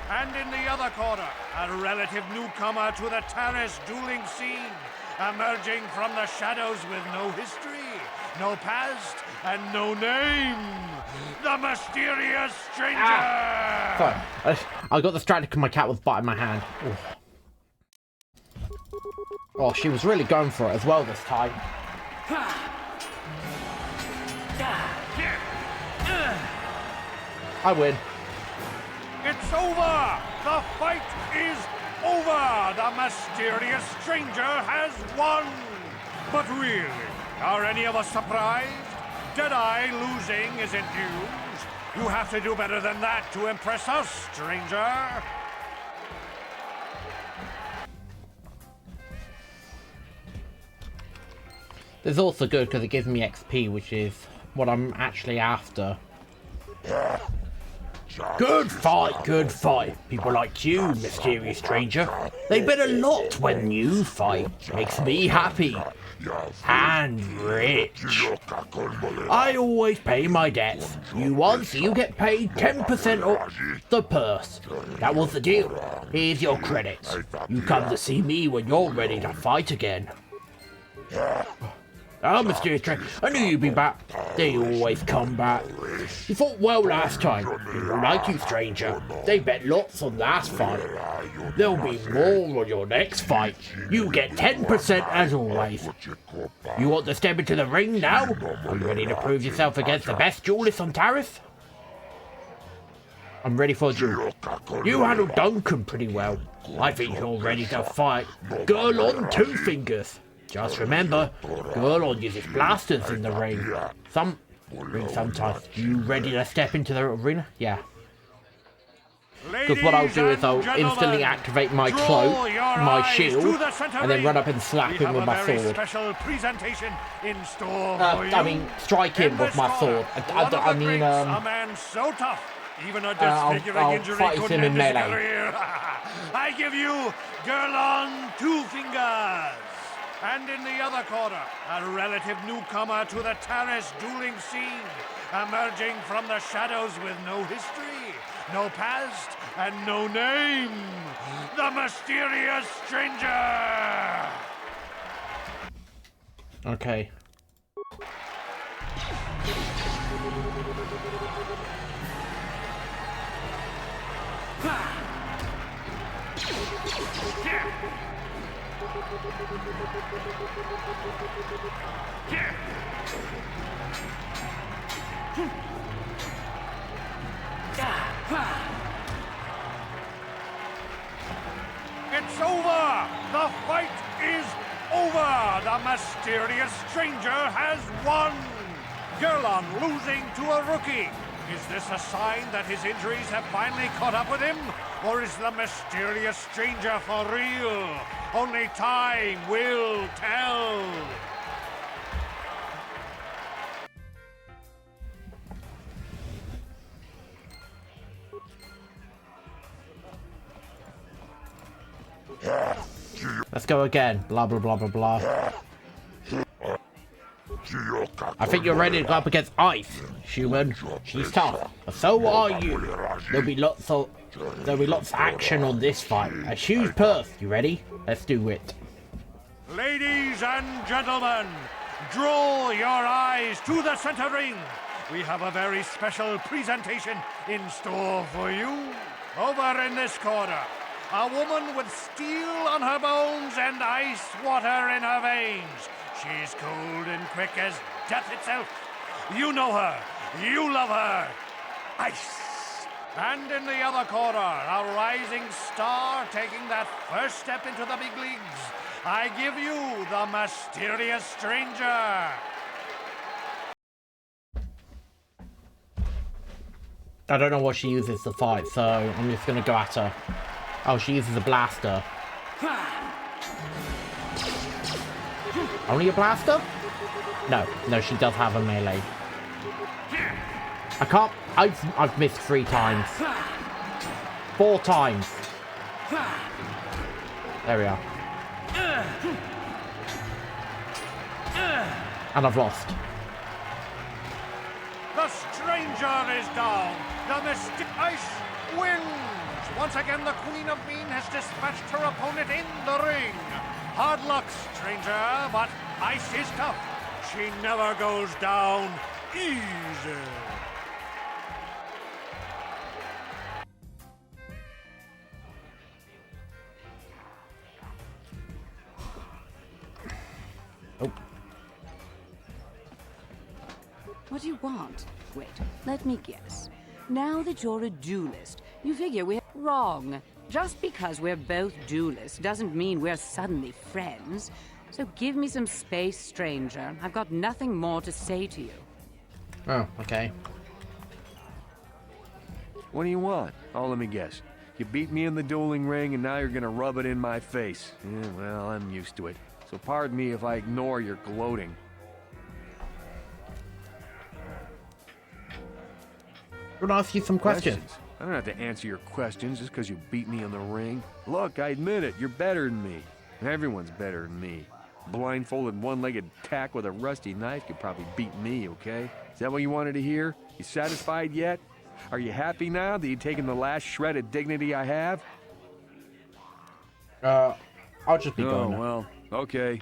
And in the other corner, a relative newcomer to the Taris dueling scene, emerging from the shadows with no history, no past, and no name. The mysterious stranger! Sorry, I got distracted because my cat was biting my hand. Oh, she was really going for it as well this time. I win. It's over! The fight is over! The mysterious stranger has won! But really, are any of us surprised? Deadeye losing isn't news. You have to do better than that to impress us, stranger. This is also good because it gives me XP, which is what I'm actually after. Good fight, good fight. People like you, mysterious stranger. They bet a lot when you fight. Makes me happy. And rich. I always pay my debts. You once, you get paid 10% of the purse. That was the deal. Here's your credits. You come to see me when you're ready to fight again. Oh, mysterious stranger, I knew you'd be back. They always come back. You fought well last time. People like you, stranger. They bet lots on last fight. There'll be more on your next fight. You get 10% as always. You want to step into the ring now? Are you ready to prove yourself against the best duelist on Taris? I'm ready for a duel. You handled Duncan pretty well. I think you're ready to fight. Girl on two fingers. Just remember, Gurlon uses blasters in the ring. Sometimes. You ready to step into the arena? Yeah. Because what I'll do is I'll instantly activate my cloak, my shield, and then run up and slap him with my sword. I mean, strike him with my sword. I mean, a man so tough, even a I'll disfiguring injury fight couldn't him in end his melee. career. I give you Gurlon Two Fingers. And in the other corner, a relative newcomer to the Taris dueling scene, emerging from the shadows with no history, no past, and no name. The mysterious stranger! Okay. It's over! The fight is over! The mysterious stranger has won! Gurlon losing to a rookie. Is this a sign that his injuries have finally caught up with him? Or is the mysterious stranger for real? Only time will tell. Let's go again. Blah, blah, blah, blah, blah. I think you're ready to go up against Ice, human. She's tough, but so are you. There'll be lots of action on this fight. A huge purse. You ready? Let's do it. Ladies and gentlemen, draw your eyes to the center ring. We have a very special presentation in store for you. Over in this corner, a woman with steel on her bones and ice water in her veins. She's cold and quick as death itself. You know her. You love her. Ice. And in the other corner, a rising star taking that first step into the big leagues. I give you the mysterious stranger. I don't know what she uses to fight, so I'm just gonna go at her. Oh, she uses a blaster. Only a blaster? No, she does have a melee. I can't. I've missed 3 times. 4 times. There we are. And I've lost. The stranger is down. The mystic Ice wins. Once again, the Queen of Mean has dispatched her opponent in the ring. Hard luck, stranger, but Ice is tough. She never goes down easy. Oh. What do you want? Wait, let me guess. Now that you're a duelist, you figure we're wrong. Just because we're both duelists doesn't mean we're suddenly friends. So give me some space, stranger. I've got nothing more to say to you. Oh, okay. What do you want? Oh, let me guess. You beat me in the dueling ring and now you're gonna rub it in my face. Yeah, well, I'm used to it. So pardon me if I ignore your gloating. I want to ask you some questions. I don't have to answer your questions just because you beat me in the ring. Look, I admit it, you're better than me. Everyone's better than me. Blindfolded, one-legged tack with a rusty knife could probably beat me, okay? Is that what you wanted to hear? You satisfied yet? Are you happy now that you've taken the last shred of dignity I have? I'll just be going now. Oh, well, okay.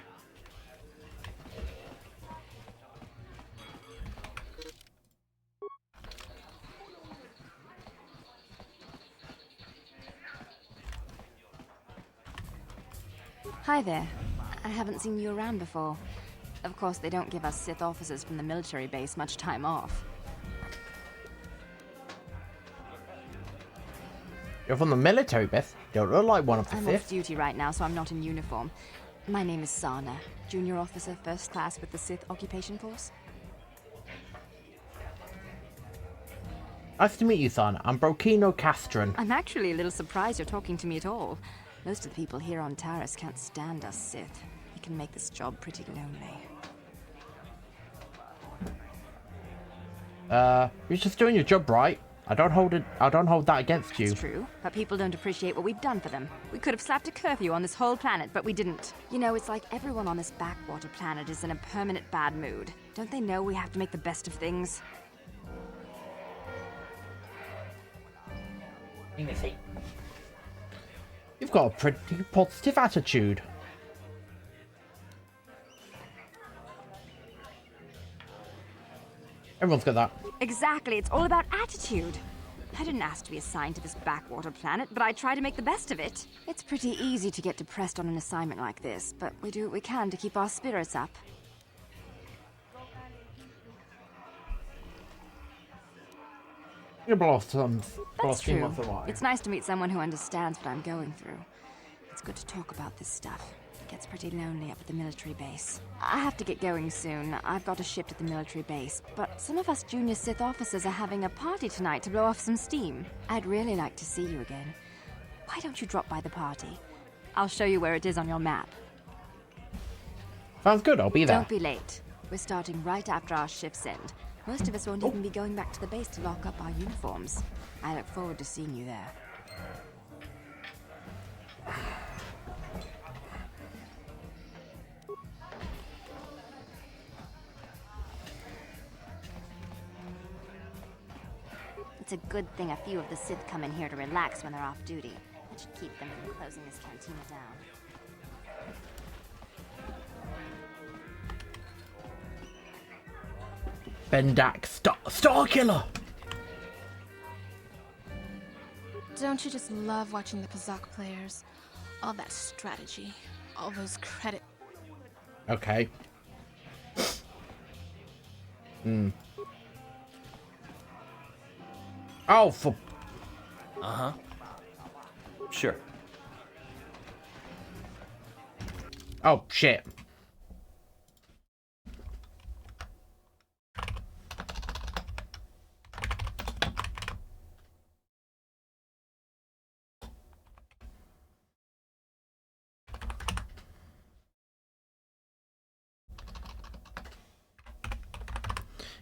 Hi there. I haven't seen you around before. Of course, they don't give us Sith officers from the military base much time off. You're from the military base? Don't look like one of the I'm Sith. off duty right now, so I'm not in uniform. My name is Sana, junior officer, first class with the Sith Occupation Force. Nice to meet you, son. I'm Brokino Castron. I'm actually a little surprised you're talking to me at all. Most of the people here on Taris can't stand us Sith. It can make this job pretty lonely. You're just doing your job right. I don't hold that against you. It's true, but people don't appreciate what we've done for them. We could have slapped a curfew on this whole planet, but we didn't. You know, it's like everyone on this backwater planet is in a permanent bad mood. Don't they know we have to make the best of things? You've got a pretty positive attitude. Everyone's got that. Exactly, it's all about attitude. I didn't ask to be assigned to this backwater planet, but I try to make the best of it. It's pretty easy to get depressed on an assignment like this, but we do what we can to keep our spirits up. You blossoms. That's true. It's nice to meet someone who understands what I'm going through. It's good to talk about this stuff. It gets pretty lonely up at the military base. I have to get going soon. I've got a ship at the military base, but some of us junior Sith officers are having a party tonight to blow off some steam. I'd really like to see you again. Why don't you drop by the party? I'll show you where it is on your map. Sounds good, I'll be there. Don't be late. We're starting right after our shift's end. Most of us won't even be going back to the base to lock up our uniforms. I look forward to seeing you there. It's a good thing a few of the Sith come in here to relax when they're off duty. That should keep them from closing this cantina down. Bendak Star Killer! Don't you just love watching the Kazakh players? All that strategy, all those credit. Okay. Oh, for... Uh-huh. Sure. Oh, shit.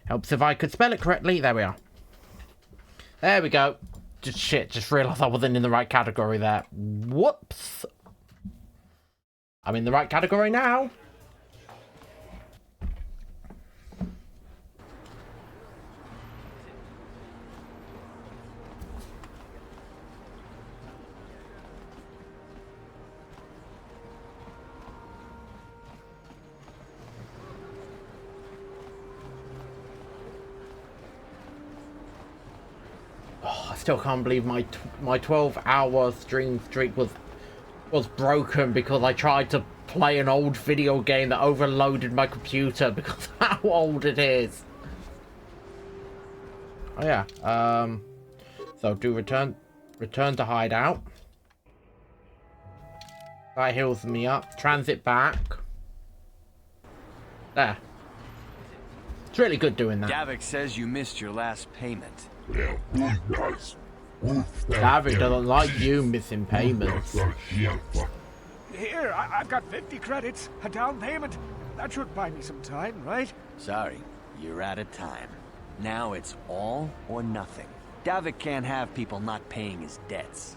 Helps if I could spell it correctly. There we are. There we go. Just realised I wasn't in the right category there. Whoops. I'm in the right category now. I still can't believe my 12-hour stream streak was broken because I tried to play an old video game that overloaded my computer because of how old it is. Oh yeah. So do return to hideout. That heals me up. Transit back. There. It's really good doing that. Davik says you missed your last payment. Davik doesn't like you missing payments. Here, I've got 50 credits, a down payment. That should buy me some time, right? Sorry, you're out of time. Now it's all or nothing. Davik can't have people not paying his debts.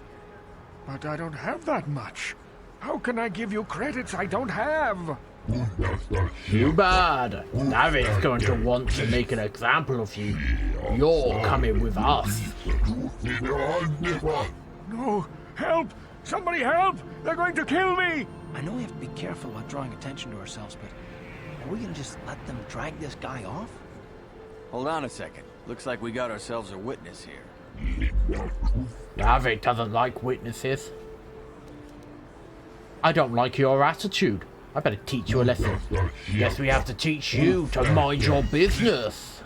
But I don't have that much. How can I give you credits I don't have? Too bad. Davik's going to want to make an example of you. You're coming with us. No, help! Somebody help! They're going to kill me! I know we have to be careful about drawing attention to ourselves, but are we gonna just let them drag this guy off? Hold on a second. Looks like we got ourselves a witness here. Davik doesn't like witnesses. I don't like your attitude. I better teach you a lesson. Guess we have to teach you to mind your business.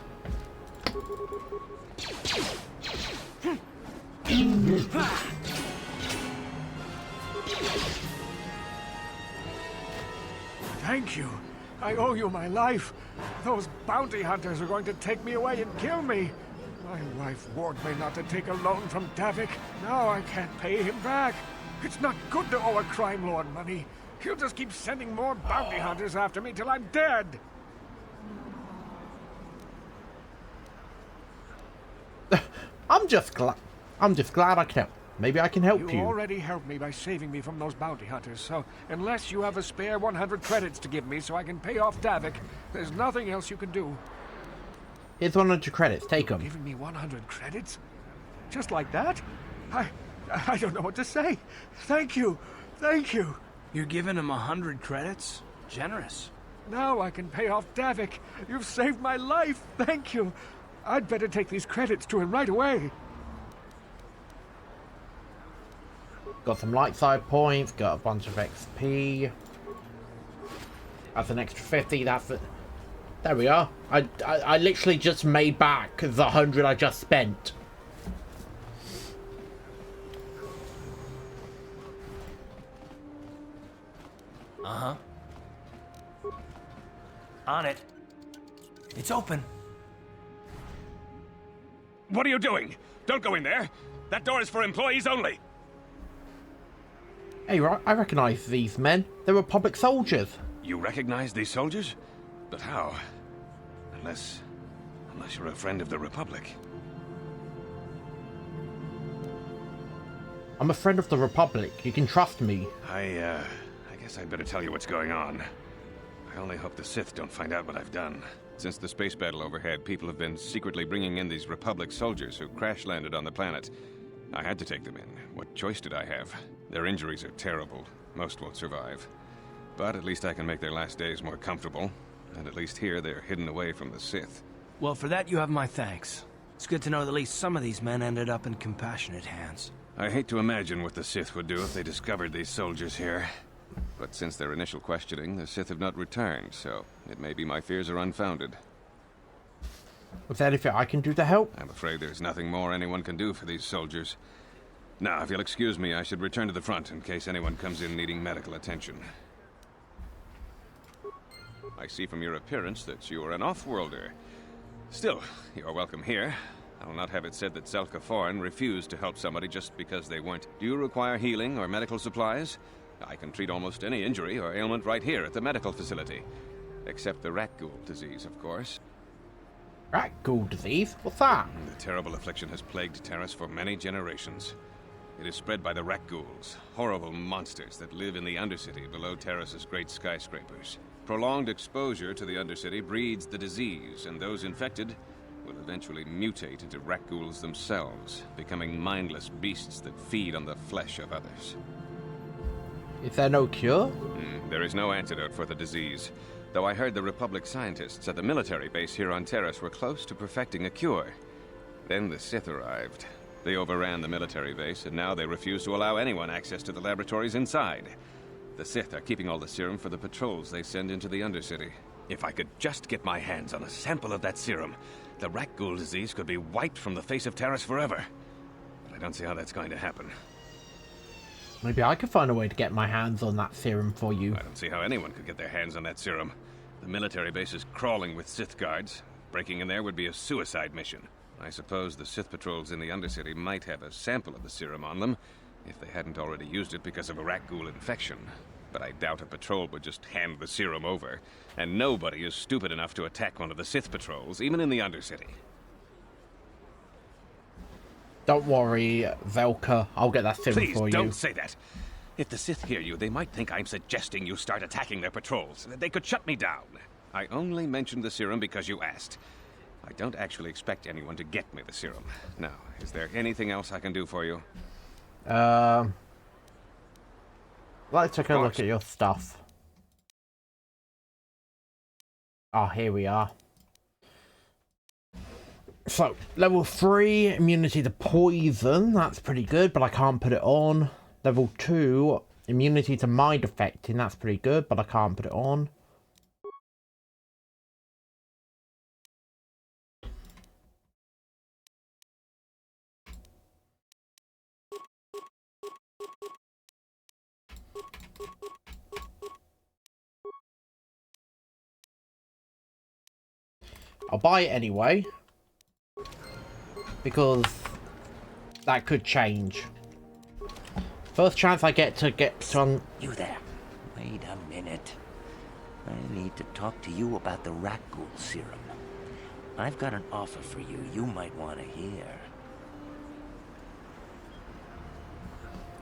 Thank you. I owe you my life. Those bounty hunters are going to take me away and kill me. My wife warned me not to take a loan from Davik. Now I can't pay him back. It's not good to owe a crime lord money. He'll just keep sending more bounty hunters after me till I'm dead. I'm just glad I can help. Maybe I can help you. You already helped me by saving me from those bounty hunters, so unless you have a spare 100 credits to give me so I can pay off Davik, there's nothing else you can do. Here's 100 credits. Take them. Giving me 100 credits? Just like that? I don't know what to say. Thank you. Thank you. You're giving him 100 credits? Generous. Now I can pay off Davik. You've saved my life. Thank you. I'd better take these credits to him right away. Got some light side points. Got a bunch of XP. That's an extra 50. That's it. There we are. I literally just made back the 100 I just spent. Uh-huh. On it. It's open. What are you doing? Don't go in there. That door is for employees only. Hey, I recognize these men. They're Republic soldiers. You recognize these soldiers? But how? Unless you're a friend of the Republic. I'm a friend of the Republic. You can trust me. I guess I'd better tell you what's going on. I only hope the Sith don't find out what I've done. Since the space battle overhead, people have been secretly bringing in these Republic soldiers who crash-landed on the planet. I had to take them in. What choice did I have? Their injuries are terrible. Most won't survive. But at least I can make their last days more comfortable. And at least here, they're hidden away from the Sith. Well, for that you have my thanks. It's good to know that at least some of these men ended up in compassionate hands. I hate to imagine what the Sith would do if they discovered these soldiers here. But since their initial questioning, the Sith have not returned, so it may be my fears are unfounded. Was there anything I can do to help? I'm afraid there's nothing more anyone can do for these soldiers. Now, if you'll excuse me, I should return to the front in case anyone comes in needing medical attention. I see from your appearance that you are an off-worlder. Still, you're welcome here. I'll not have it said that Zelka Foreign refused to help somebody just because they weren't. Do you require healing or medical supplies? I can treat almost any injury or ailment right here at the medical facility. Except the rat ghoul disease, of course. Rat ghoul disease? What's that? The terrible affliction has plagued Taris for many generations. It is spread by the rat ghouls, horrible monsters that live in the Undercity below Taris's great skyscrapers. Prolonged exposure to the Undercity breeds the disease, and those infected will eventually mutate into rat ghouls themselves, becoming mindless beasts that feed on the flesh of others. Is there no cure? There is no antidote for the disease, though I heard the Republic scientists at the military base here on Taris were close to perfecting a cure. Then the Sith arrived. They overran the military base, and now they refuse to allow anyone access to the laboratories inside. The Sith are keeping all the serum for the patrols they send into the Undercity. If I could just get my hands on a sample of that serum, the rat ghoul disease could be wiped from the face of Taris forever. But I don't see how that's going to happen. Maybe I could find a way to get my hands on that serum for you. I don't see how anyone could get their hands on that serum. The military base is crawling with Sith guards. Breaking in there would be a suicide mission. I suppose the Sith patrols in the Undercity might have a sample of the serum on them, if they hadn't already used it because of a rat ghoul infection. But I doubt a patrol would just hand the serum over, and nobody is stupid enough to attack one of the Sith patrols, even in the Undercity. Don't worry, Zelka. I'll get that serum Please, for you. don't say that. If the Sith hear you, they might think I'm suggesting you start attacking their patrols. They could shut me down. I only mentioned the serum because you asked. I don't actually expect anyone to get me the serum. Now, is there anything else I can do for you? Let's take a look at your stuff. Ah, here we are. So, level 3, immunity to poison. That's pretty good, but I can't put it on. Level 2, immunity to mind affecting. That's pretty good, but I can't put it on. I'll buy it anyway, because that could change. First chance I get on. You there. Wait a minute. I need to talk to you about the rat ghoul serum. I've got an offer for you might want to hear.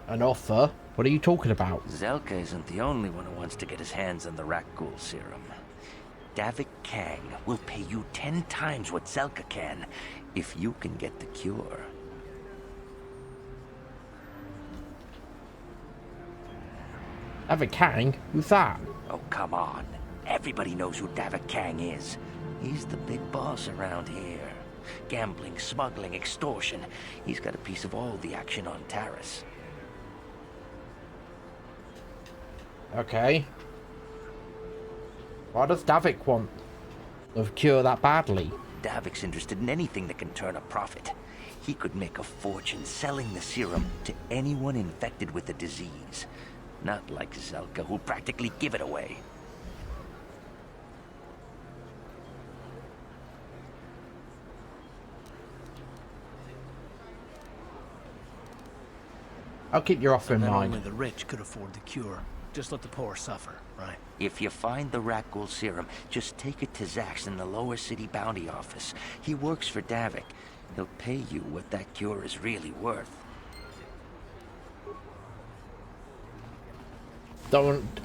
An offer? What are you talking about? Zelka isn't the only one who wants to get his hands on the rat ghoul serum. Davik Kang will pay you 10 times what Zelka can if you can get the cure. Davik Kang? Who's that? Oh, come on. Everybody knows who Davik Kang is. He's the big boss around here. Gambling, smuggling, extortion. He's got a piece of all the action on Taris. Okay. What does Davik want? To cure that badly? Davik's interested in anything that can turn a profit. He could make a fortune selling the serum to anyone infected with the disease. Not like Zelka, who'll practically give it away. I'll keep your offer in mind. Only the rich could afford the cure. Just let the poor suffer, right? If you find the rat ghoul serum, just take it to Zax in the lower city bounty office. He works for Davik. He'll pay you what that cure is really worth.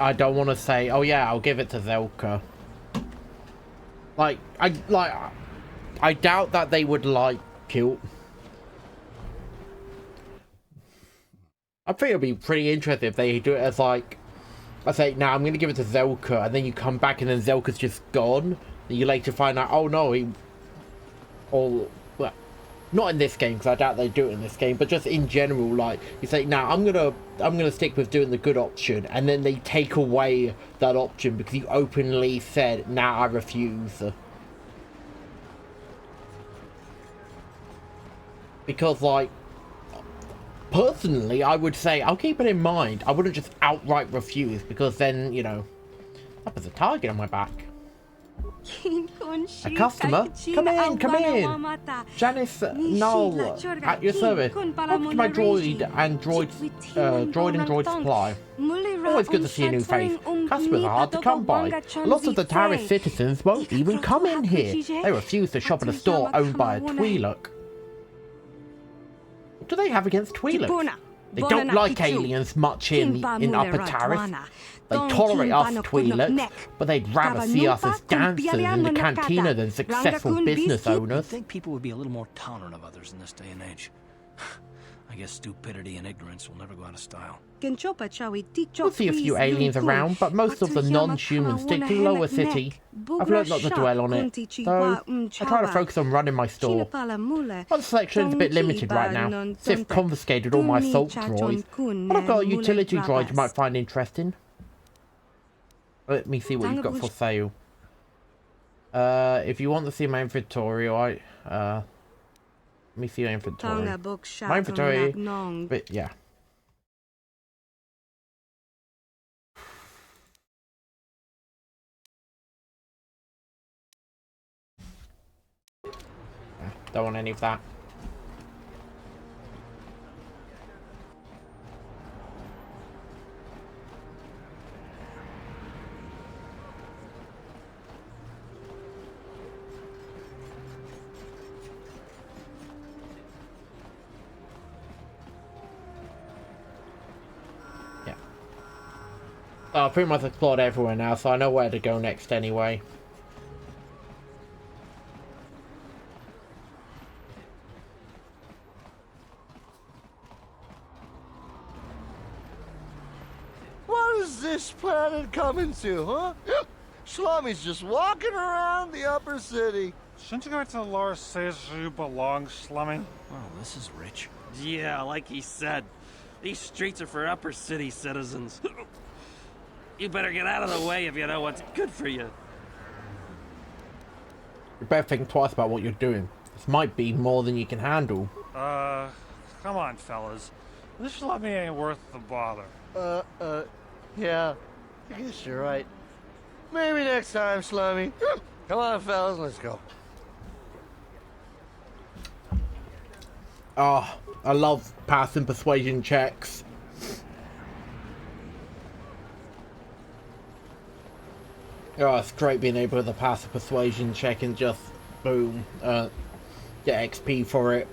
I don't want to say, oh yeah, I'll give it to Zelka. I doubt that they would kill. I think it'd be pretty interesting if they do it as I say, now I'm gonna give it to Zelka, and then you come back and then Zelka's just gone. And you later find out, oh no, well, not in this game because I doubt they do it in this game, but just in general, you say, now I'm gonna stick with doing the good option, and then they take away that option because you openly said, nah, I refuse. Because personally, I would say, I'll keep it in mind, I wouldn't just outright refuse, because then, that was a target on my back. A customer? Come in! Janice Null, at your service. Welcome to my droid and droid supply. Always good to see a new face. Customers are hard to come by. Lots of the Taris citizens won't even come in here. They refuse to shop at a store owned by a Twi'lek. What do they have against Twi'lek? They don't like aliens much in Upper Taris. They tolerate us Twi'leks, but they'd rather see us as dancers in the cantina than successful business owners. I think people would be a little more tolerant of others in this day and age. I guess stupidity and ignorance will never go out of style. We'll see a few aliens around, but most of the non-humans stick to Lower City. I've learned not to dwell on it, though I try to focus on running my store. My selection is a bit limited right now. Sith confiscated all my assault droids, but I've got a utility droid you might find interesting. Let me see what you've got for sale. If you want to see my inventory, let me see your inventory. My inventory, but yeah. Don't want any of that. I've pretty much explored everywhere now, so I know where to go next anyway. What is this planet coming to, huh? Shlomi's just walking around the upper city. Shouldn't you go to Lord says you belong, Slummy? Wow, this is rich. Yeah, like he said. These streets are for upper city citizens. You better get out of the way if you know what's good for you. You better think twice about what you're doing. This might be more than you can handle. Come on, fellas. This Slummy ain't worth the bother. Yeah. I guess you're right. Maybe next time, Slummy. Come on, fellas, let's go. Oh, I love passing persuasion checks. Oh, it's great being able to pass a persuasion check and just, boom, get XP for it.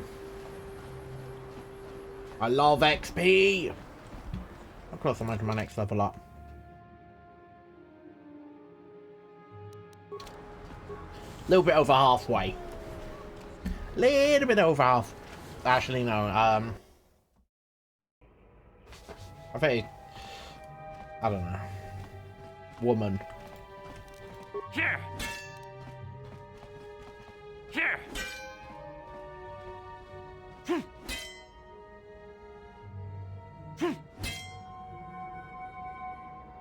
I love XP! Of course, I'm making my next level up. A little bit over halfway. Little bit over half. Actually, no, I think, I don't know. Woman. Here! Here!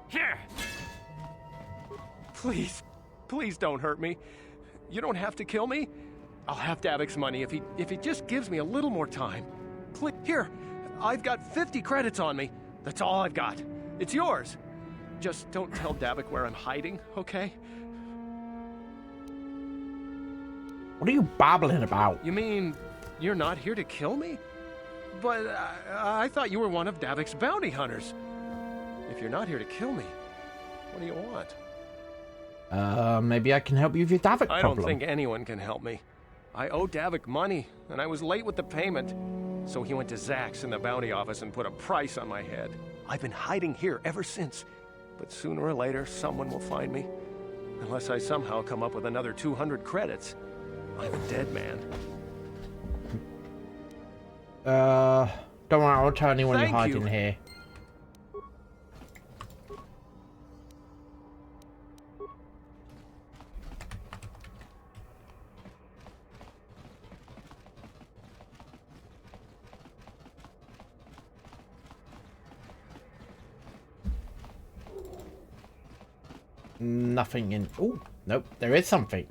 Here! Please don't hurt me. You don't have to kill me. I'll have Davik's money if he just gives me a little more time. Here, I've got 50 credits on me. That's all I've got. It's yours. Just don't tell Davik where I'm hiding, okay? What are you babbling about? You mean you're not here to kill me? But I thought you were one of Davik's bounty hunters. If you're not here to kill me, what do you want? Maybe I can help you with your Davik problem. I don't think anyone can help me. I owe Davik money, and I was late with the payment. So he went to Zax in the bounty office and put a price on my head. I've been hiding here ever since. But sooner or later, someone will find me. Unless I somehow come up with another 200 credits. I'm a dead man. Don't worry, I won't tell anyone you're Thank you. hiding here. Nothing in... Oh, nope, there is something.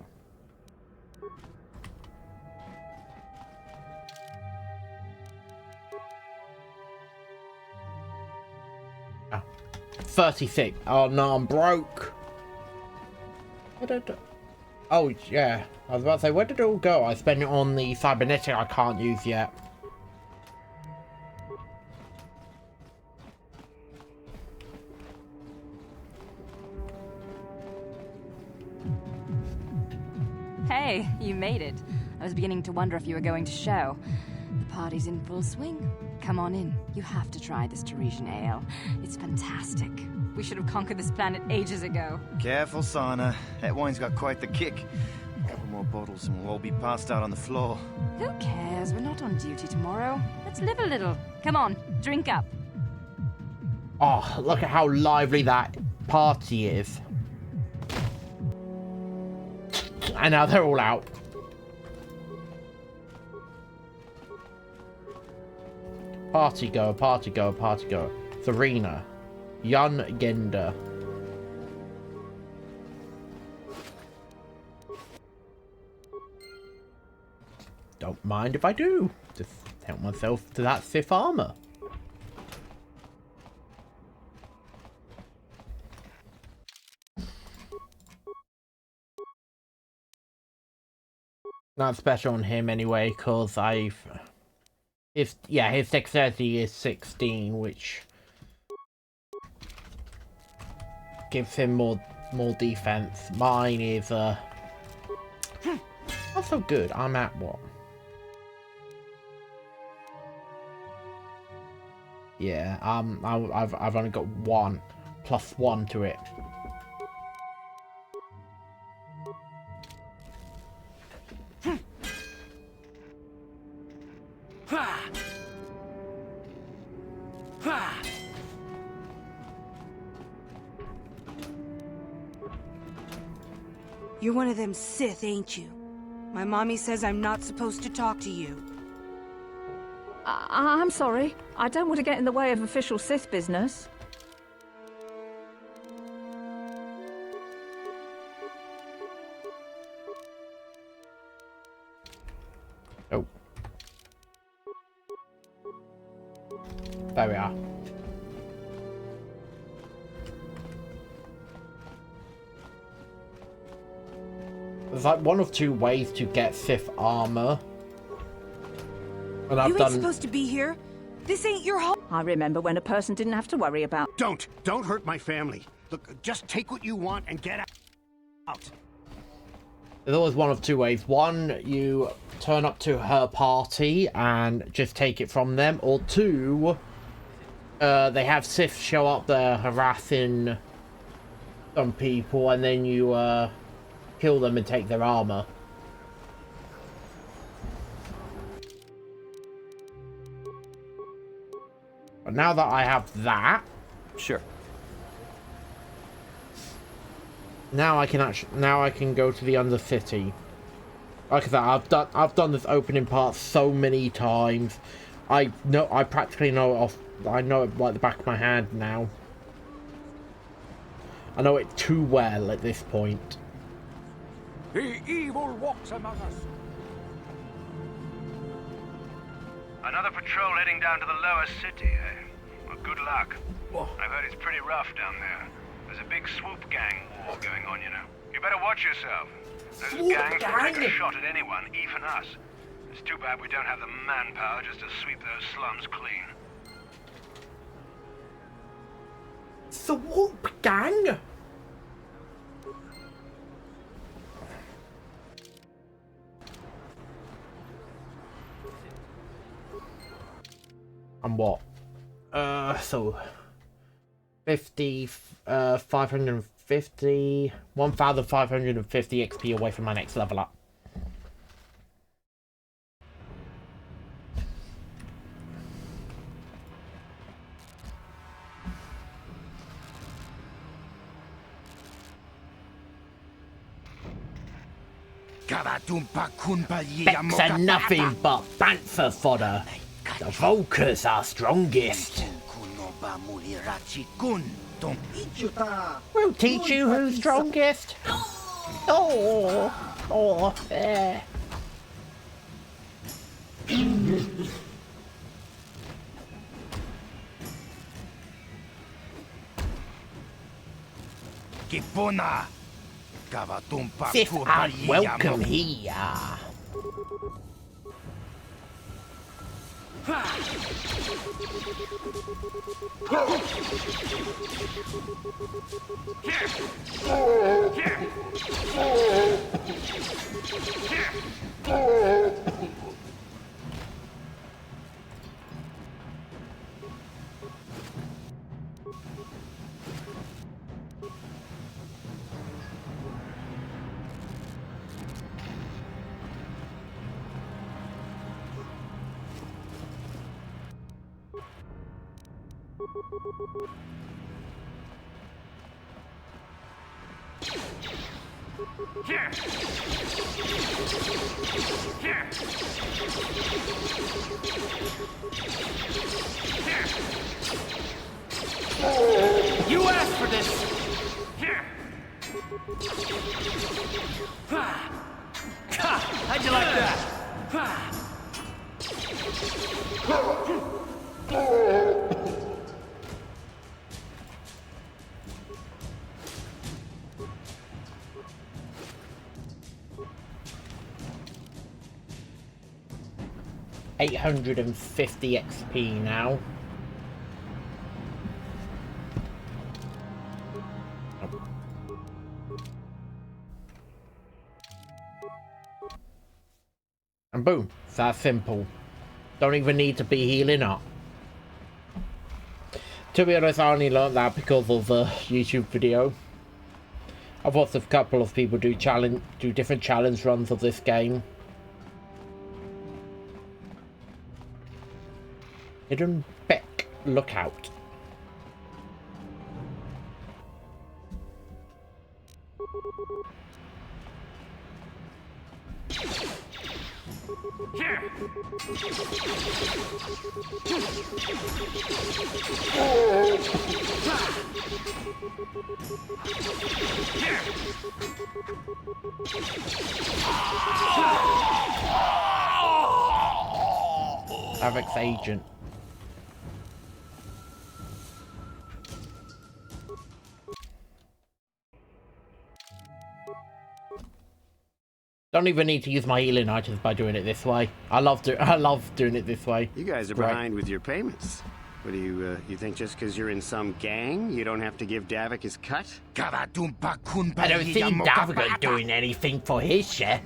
Ah, 36. Oh no, I'm broke. Oh yeah, I was about to say, where did it all go? I spent it on the cybernetic I can't use yet. Hey, you made it. I was beginning to wonder if you were going to show. The party's in full swing. Come on in. You have to try this Teresian ale. It's fantastic. We should have conquered this planet ages ago. Careful, Sana. That wine's got quite the kick. A couple more bottles and we'll all be passed out on the floor. Who cares? We're not on duty tomorrow. Let's live a little. Come on, drink up. Oh, look at how lively that party is. And now they're all out. Party goer, party goer, party goer. Serena. Yun Gender. Don't mind if I do. Just help myself to that Sith armor. Not special on him anyway, cause his dexterity is 16, which gives him more defense. Mine is not so good. I'm at what? Yeah, I've only got 1 + 1 to it. You're one of them Sith, ain't you? My mommy says I'm not supposed to talk to you. I'm sorry. I don't want to get in the way of official Sith business. Oh. There we are. There's like 1 of 2 ways to get Sith armor. And You ain't supposed to be here. This ain't your home. I remember when a person didn't have to worry about... Don't hurt my family. Look, just take what you want and get out. There's always 1 of 2 ways. 1, you turn up to her party and just take it from them. Or 2, they have Sith show up there harassing some people and then you kill them and take their armor. But now that I have that... Sure. Now I can go to the Undercity. Like I said, I've done this opening part so many times. I practically know it off. I know it like the back of my hand now. I know it too well at this point. The evil walks among us. Another patrol heading down to the lower city, eh? Well, good luck. I've heard it's pretty rough down there. There's a big swoop gang war going on, you know. You better watch yourself. Those gangs will take a shot at anyone, even us. It's too bad we don't have the manpower just to sweep those slums clean. Swoop gang? And what? So 50, 500, 1,550 XP away from my next level up. Becks are nothing but bantha fodder. The Volkers are strongest. We'll teach you who's strongest. There. Kipuna. Sith are welcome here. You asked for this! How'd you like that? 850 XP now. And boom, it's that simple. Don't even need to be healing up. To be honest, I only learned that because of the YouTube video. I've watched a couple of people do different challenge runs of this game. Hidden Beck Lookout. Avix agent. Don't even need to use my healing items by doing it this way. I love doing it this way. You guys are behind with your payments. What do you think just because you're in some gang, you don't have to give Davik his cut? I don't see Davik doing anything for his share.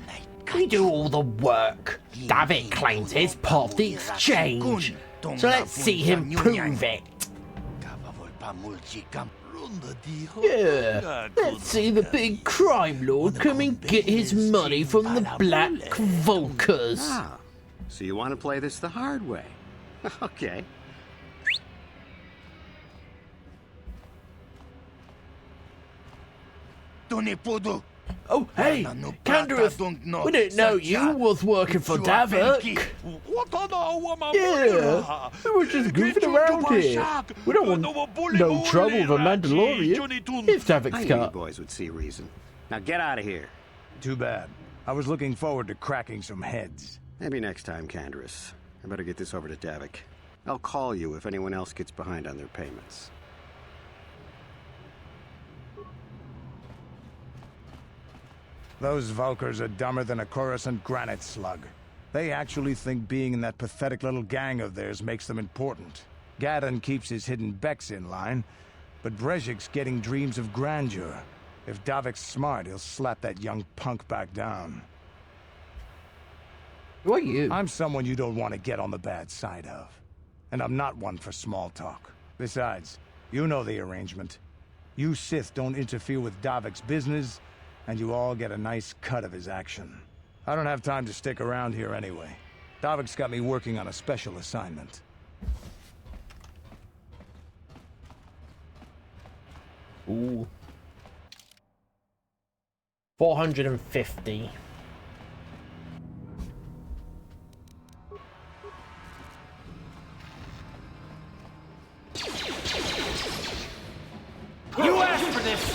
We do all the work. Davik claims his part of the exchange. So let's see him prove it. Yeah, let's see the big crime lord come and get his money from the Black Volkers. Ah, so you want to play this the hard way? Okay. Oh, hey, Canderous, we didn't know you was working for Davik. Yeah, we were just goofing around here. We don't want no trouble with a Mandalorian. It's Davik's I knew you cut. boys would see reason. Now get out of here. Too bad. I was looking forward to cracking some heads. Maybe next time, Canderous. I better get this over to Davik. I'll call you if anyone else gets behind on their payments. Those Valkyrs are dumber than a Coruscant granite slug. They actually think being in that pathetic little gang of theirs makes them important. Gadon keeps his hidden Becks in line, but Brezhik's getting dreams of grandeur. If Davik's smart, he'll slap that young punk back down. Who are you? I'm someone you don't want to get on the bad side of. And I'm not one for small talk. Besides, you know the arrangement. You Sith don't interfere with Davik's business, and you all get a nice cut of his action. I don't have time to stick around here anyway. Davik's got me working on a special assignment. Ooh. 450. You asked for this!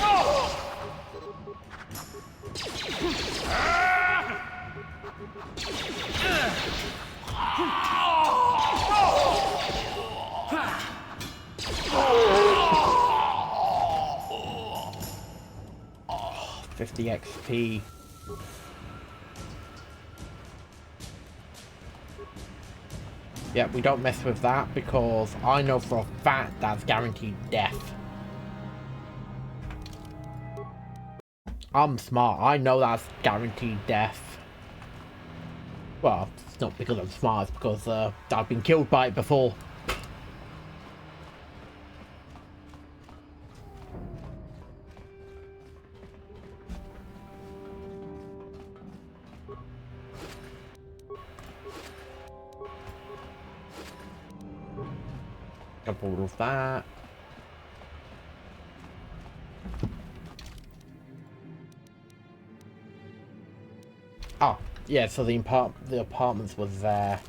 Oh, 50 XP. Yeah, we don't mess with that because I know for a fact that's guaranteed death. I'm smart. I know that's guaranteed death. Well, it's not because I'm smart, it's because I've been killed by it before. Couple of that. Oh, yeah, so the apartments was there.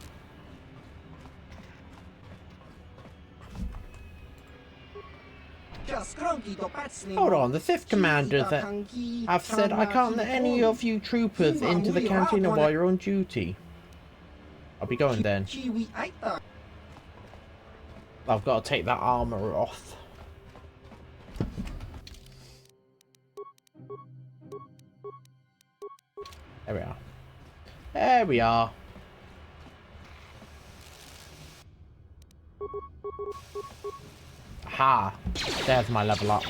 Hold on, the Sith commanders have said I can't let any of you troopers into the cantina while you're on duty. I'll be going then. I've got to take that armor off. There we are. There we are. Aha! There's my level up.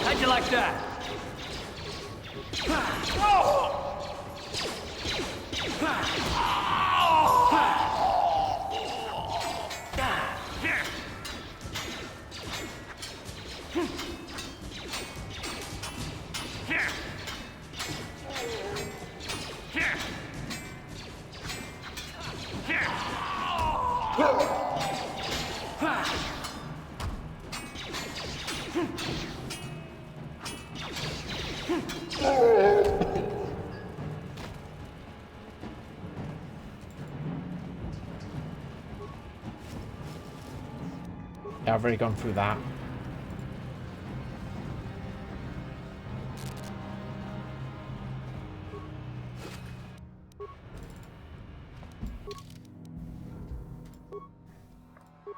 How'd you like that? Yeah, I've already gone through that.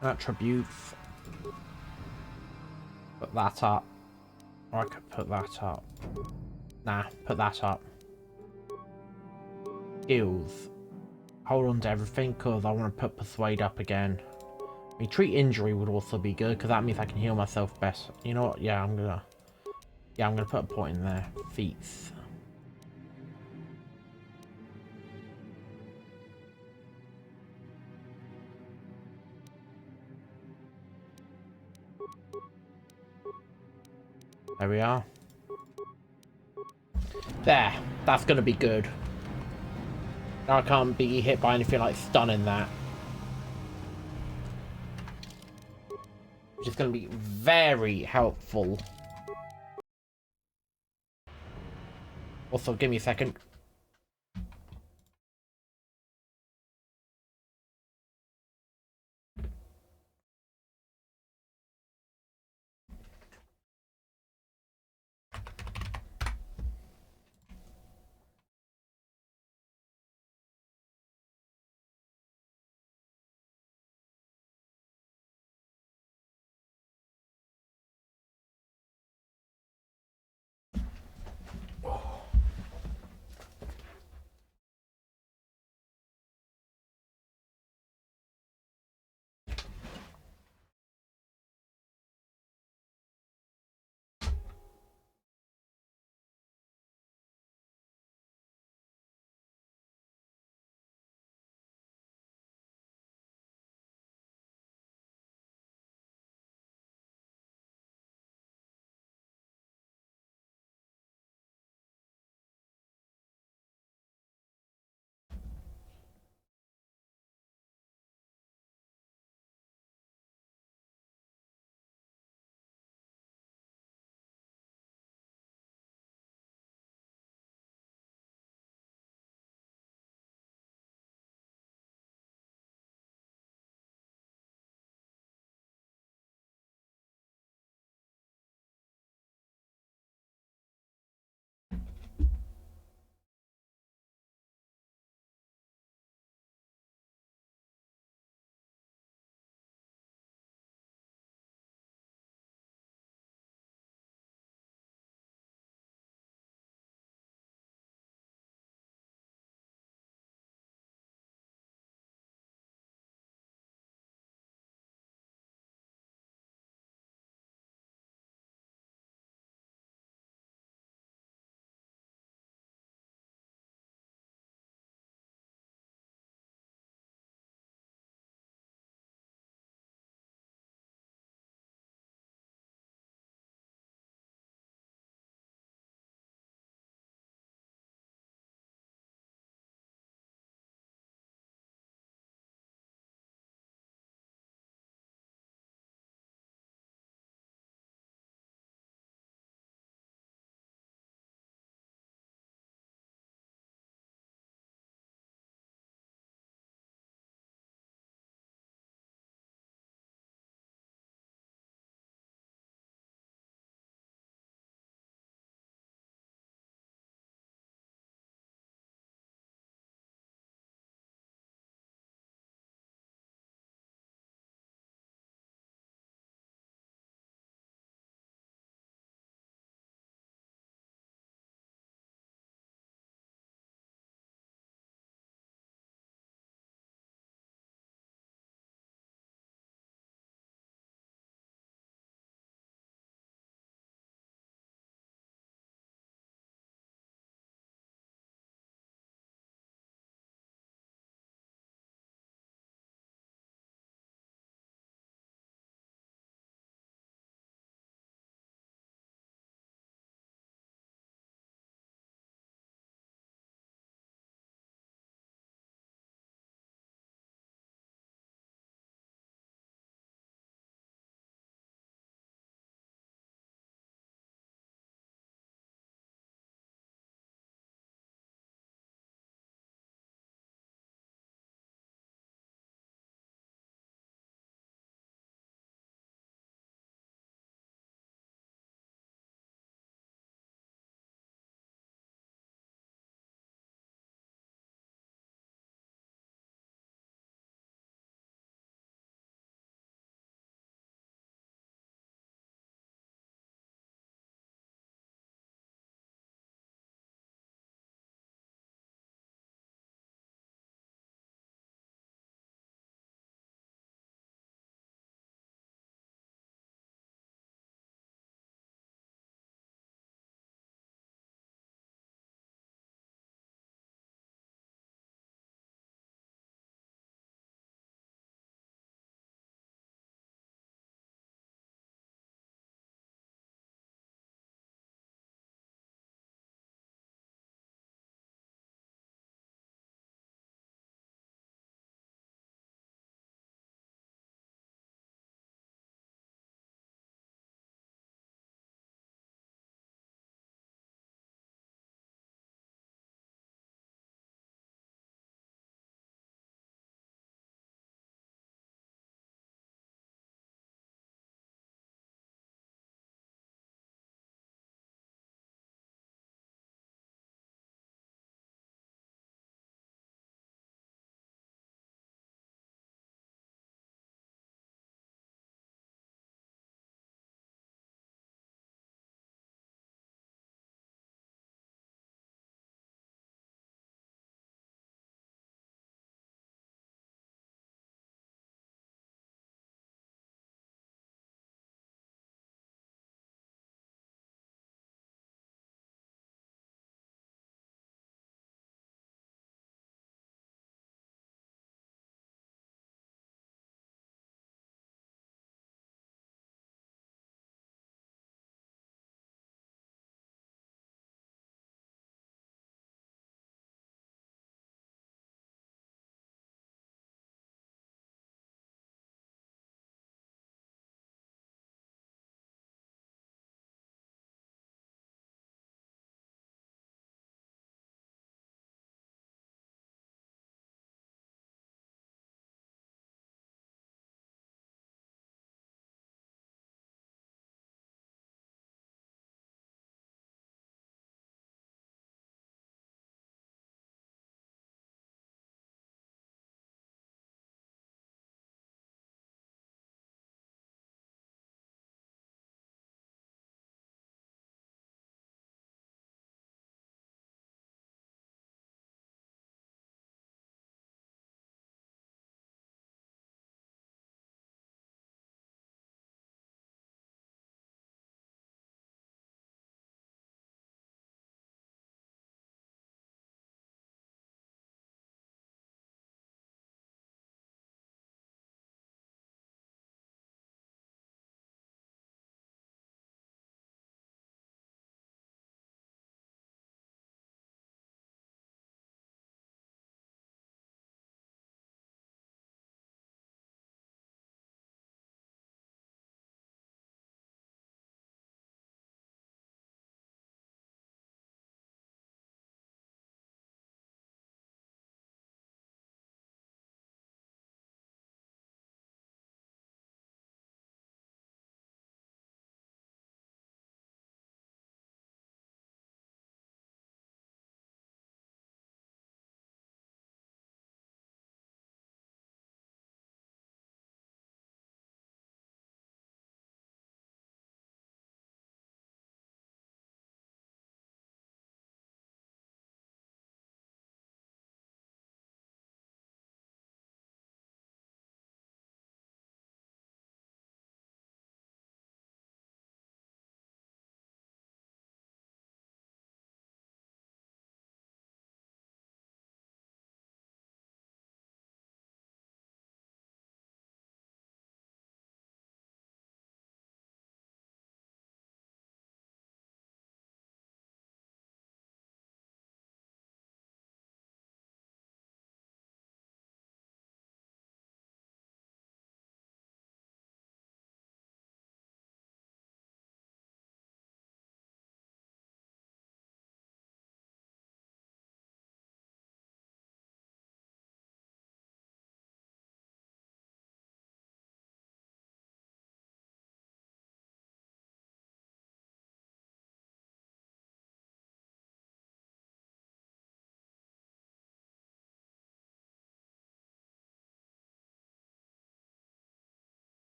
Attributes. Put that up. Or I could put that up. Nah, put that up. Skills. Hold on to everything because I want to put Persuade up again. I mean, treat injury would also be good because that means I can heal myself best. You know what? Yeah, I'm gonna put a point in there. Feats. There we are. There. That's gonna be good. Now I can't be hit by anything like stunning that. Which is going to be very helpful. Also, give me a second.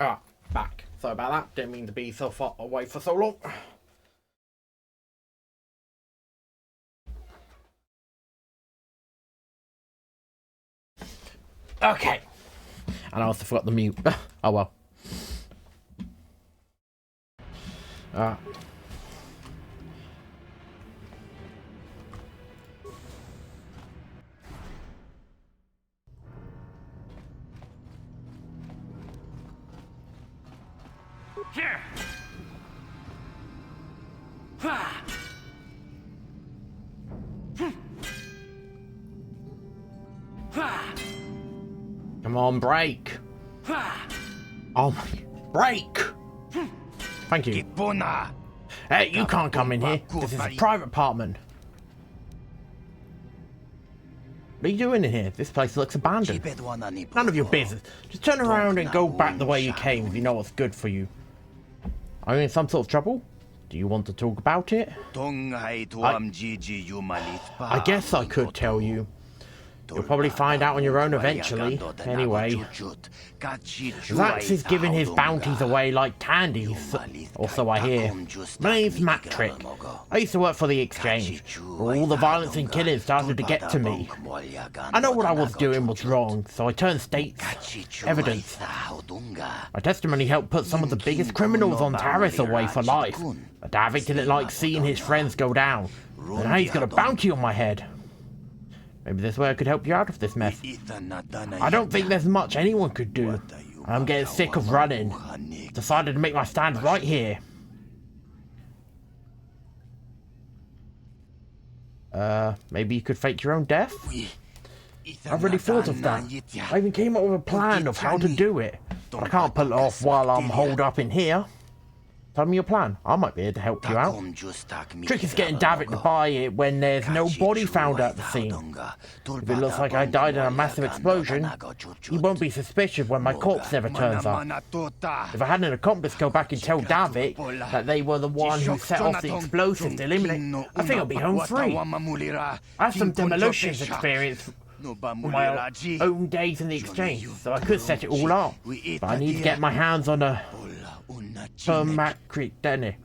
Ah, back. Sorry about that. Didn't mean to be so far away for so long. Okay. And I also forgot the mute. Oh well. Here. Ha. Come on, break. Oh my, break. Thank you. Hey, you can't come in here. This is a private apartment. What are you doing in here? This place looks abandoned. None of your business. Just turn around and go back the way you came if you know what's good for you. Are you in some sort of trouble? Do you want to talk about it? I guess I could tell you. You'll probably find out on your own eventually. Anyway, Zax is giving his bounties away like candies, or so I hear. My name's Matt Trick. I used to work for the Exchange, where all the violence and killing started to get to me. I know what I was doing was wrong, so I turned state's evidence. My testimony helped put some of the biggest criminals on Taris away for life. But Davik didn't like seeing his friends go down, and now he's got a bounty on my head. Maybe this way I could help you out of this mess. I don't think there's much anyone could do. I'm getting sick of running. Decided to make my stand right here. Maybe you could fake your own death? I've already thought of that. I even came up with a plan of how to do it. But I can't pull it off while I'm holed up in here. Tell me your plan. I might be able to help you out. Trick is getting Davik to buy it when there's no body found at the scene. If it looks like I died in a massive explosion, he won't be suspicious when my corpse never turns up. If I had an accomplice go back and tell Davik that they were the one who set off the explosive to eliminate, I think I'll be home free. I have some demolitions experience from my own days in the Exchange, so I could set it all up. But I need to get my hands on a Permacrete Denny.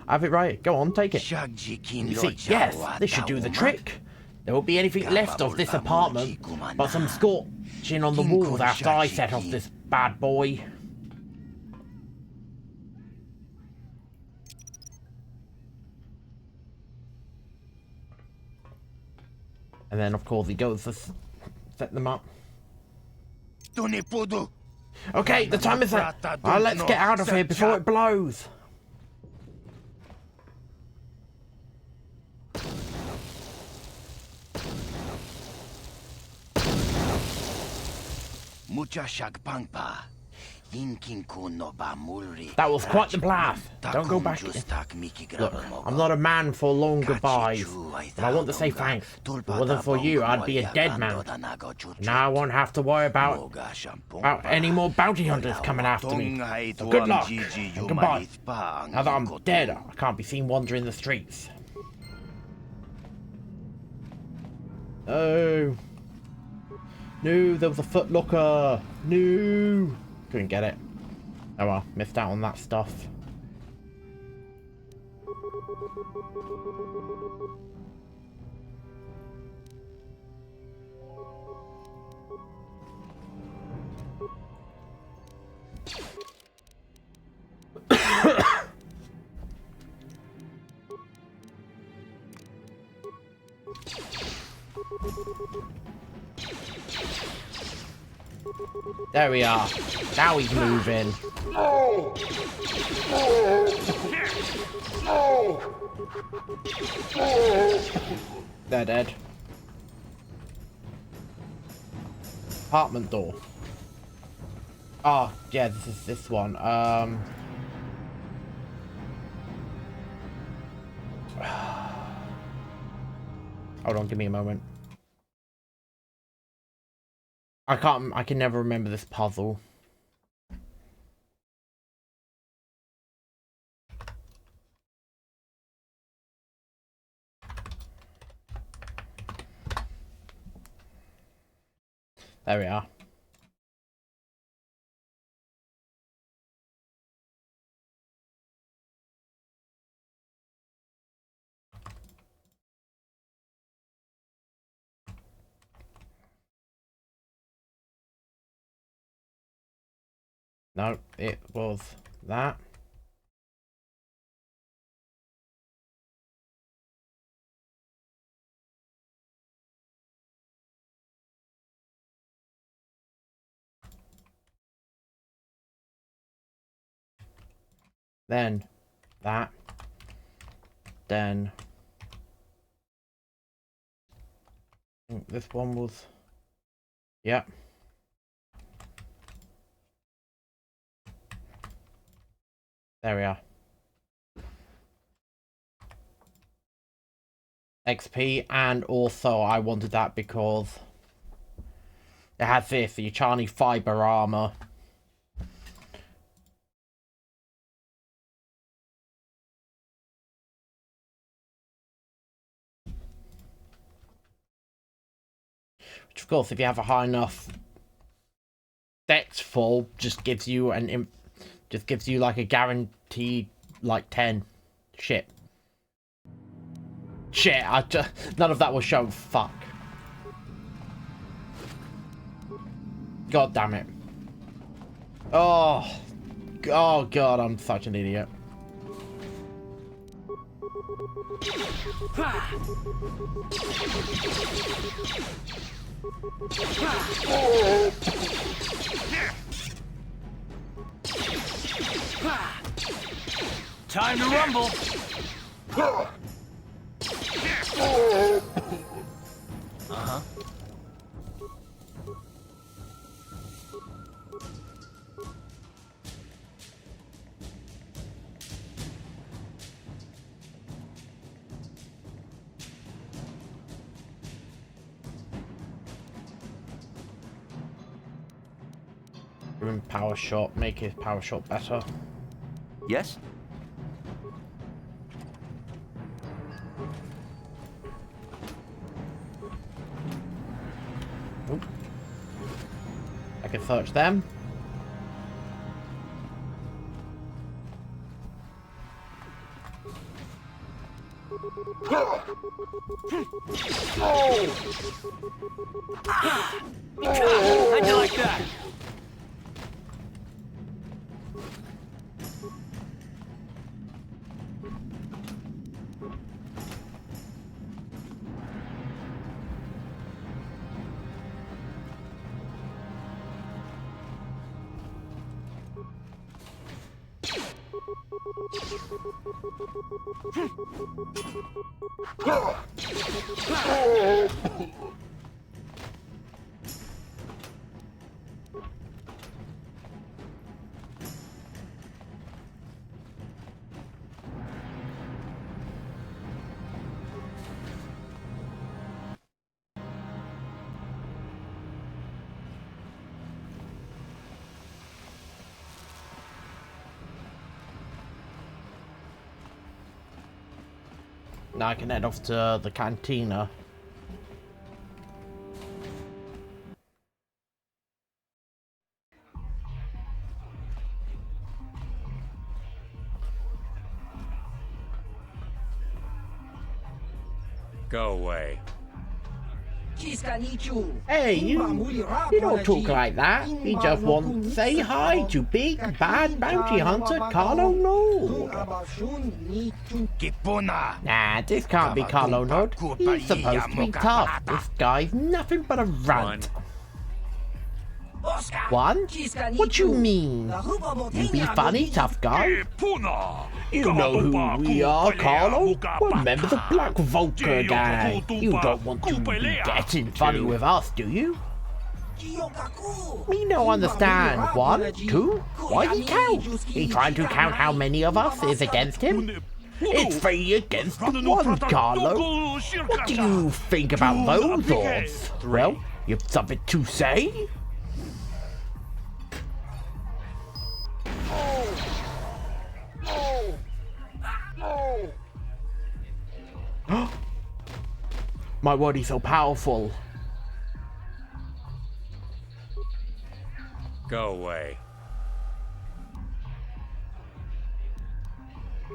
I have it right. Go on, take it. You see, yes, this should do the trick. There won't be anything left of this apartment but some scorching on the walls after I set off this bad boy. And then, of course, he goes to set them up. Okay, the time is up. Let's get out of here before it blows. That was quite the blast. Don't go back. Look, I'm not a man for long goodbyes, but I want to say thanks. If it wasn't for you, I'd be a dead man. Now I won't have to worry about any more bounty hunters coming after me. So good luck and goodbye. Now that I'm dead, I can't be seen wandering the streets. Oh. No, there was a footlocker. No. Couldn't get it. Oh well, missed out on that stuff. There we are. Now he's moving. No! No! No! No! They're dead. Apartment door. Oh, yeah, this is this one. Hold on, give me a moment. I can never remember this puzzle. There we are. No, it was that. Then that. Then this one was, yeah. There we are. XP, and also I wanted that because it has this, the Echani fiber armor. Which of course, if you have a high enough dex full, just gives you an just gives you like a guaranteed like 10. Shit. Shit, none of that was shown. Fuck. God damn it. Oh. Oh god, I'm such an idiot. Time to rumble. Uh-huh. Give him power shot, make his power shot better. Yes? Oop. I can search them. How'd you like that? Now I can head off to the cantina. Go away. Hey, you don't talk like that. We just want to say hi to big bad bounty hunter Carlo Nord. Nah, this can't be Carlo Nord. He's supposed to be tough. This guy's nothing but a runt. One? What you mean? You be funny, tough guy? You know who we are, Carlo? We're members of Black Vulture gang. You don't want to be getting funny with us, do you? Me no understand. 1, 2? Why he count? He trying to count how many of us is against him? It's 3 against 1, Carlo. What do you think about those odds? Well, you've something to say? My word, he's so powerful. Go away.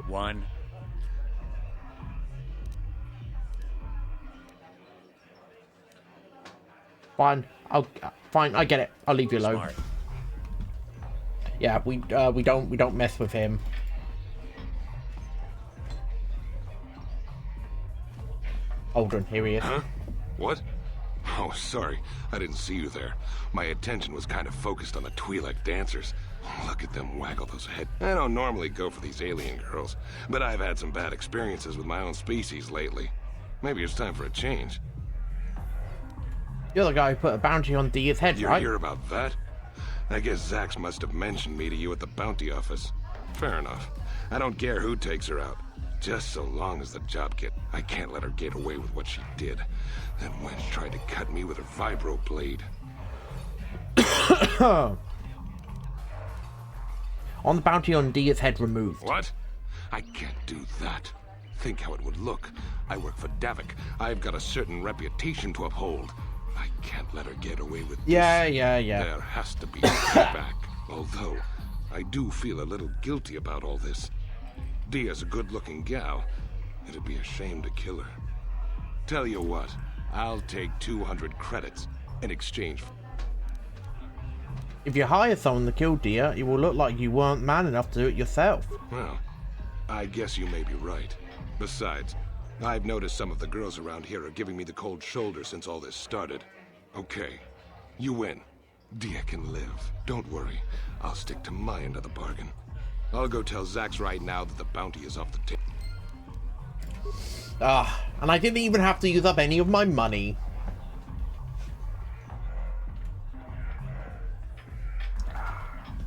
1. Fine, I get it. I'll leave you alone. Smart. Yeah, we don't mess with him. Hold on, here he is. Huh? What? Oh, sorry. I didn't see you there. My attention was kind of focused on the Twi'lek dancers. Look at them waggle those heads. I don't normally go for these alien girls, but I've had some bad experiences with my own species lately. Maybe it's time for a change. You're the guy who put a bounty on Dia's head, You right? hear about that? I guess Zax must have mentioned me to you at the bounty office. Fair enough. I don't care who takes her out. Just so long as the job I can't let her get away with what she did. That wench tried to cut me with her vibro blade. On the bounty on Dia's head removed. What? I can't do that. Think how it would look. I work for Davik. I've got a certain reputation to uphold. I can't let her get away with this. Yeah. There has to be a back. Although, I do feel a little guilty about all this. Dia's a good-looking gal. It'd be a shame to kill her. Tell you what, I'll take 200 credits in exchange for... If you hire someone to kill Dia, it will look like you weren't man enough to do it yourself. Well, I guess you may be right. Besides, I've noticed some of the girls around here are giving me the cold shoulder since all this started. Okay, you win. Dia can live. Don't worry. I'll stick to my end of the bargain. I'll go tell Zax right now that the bounty is off the table. And I didn't even have to use up any of my money.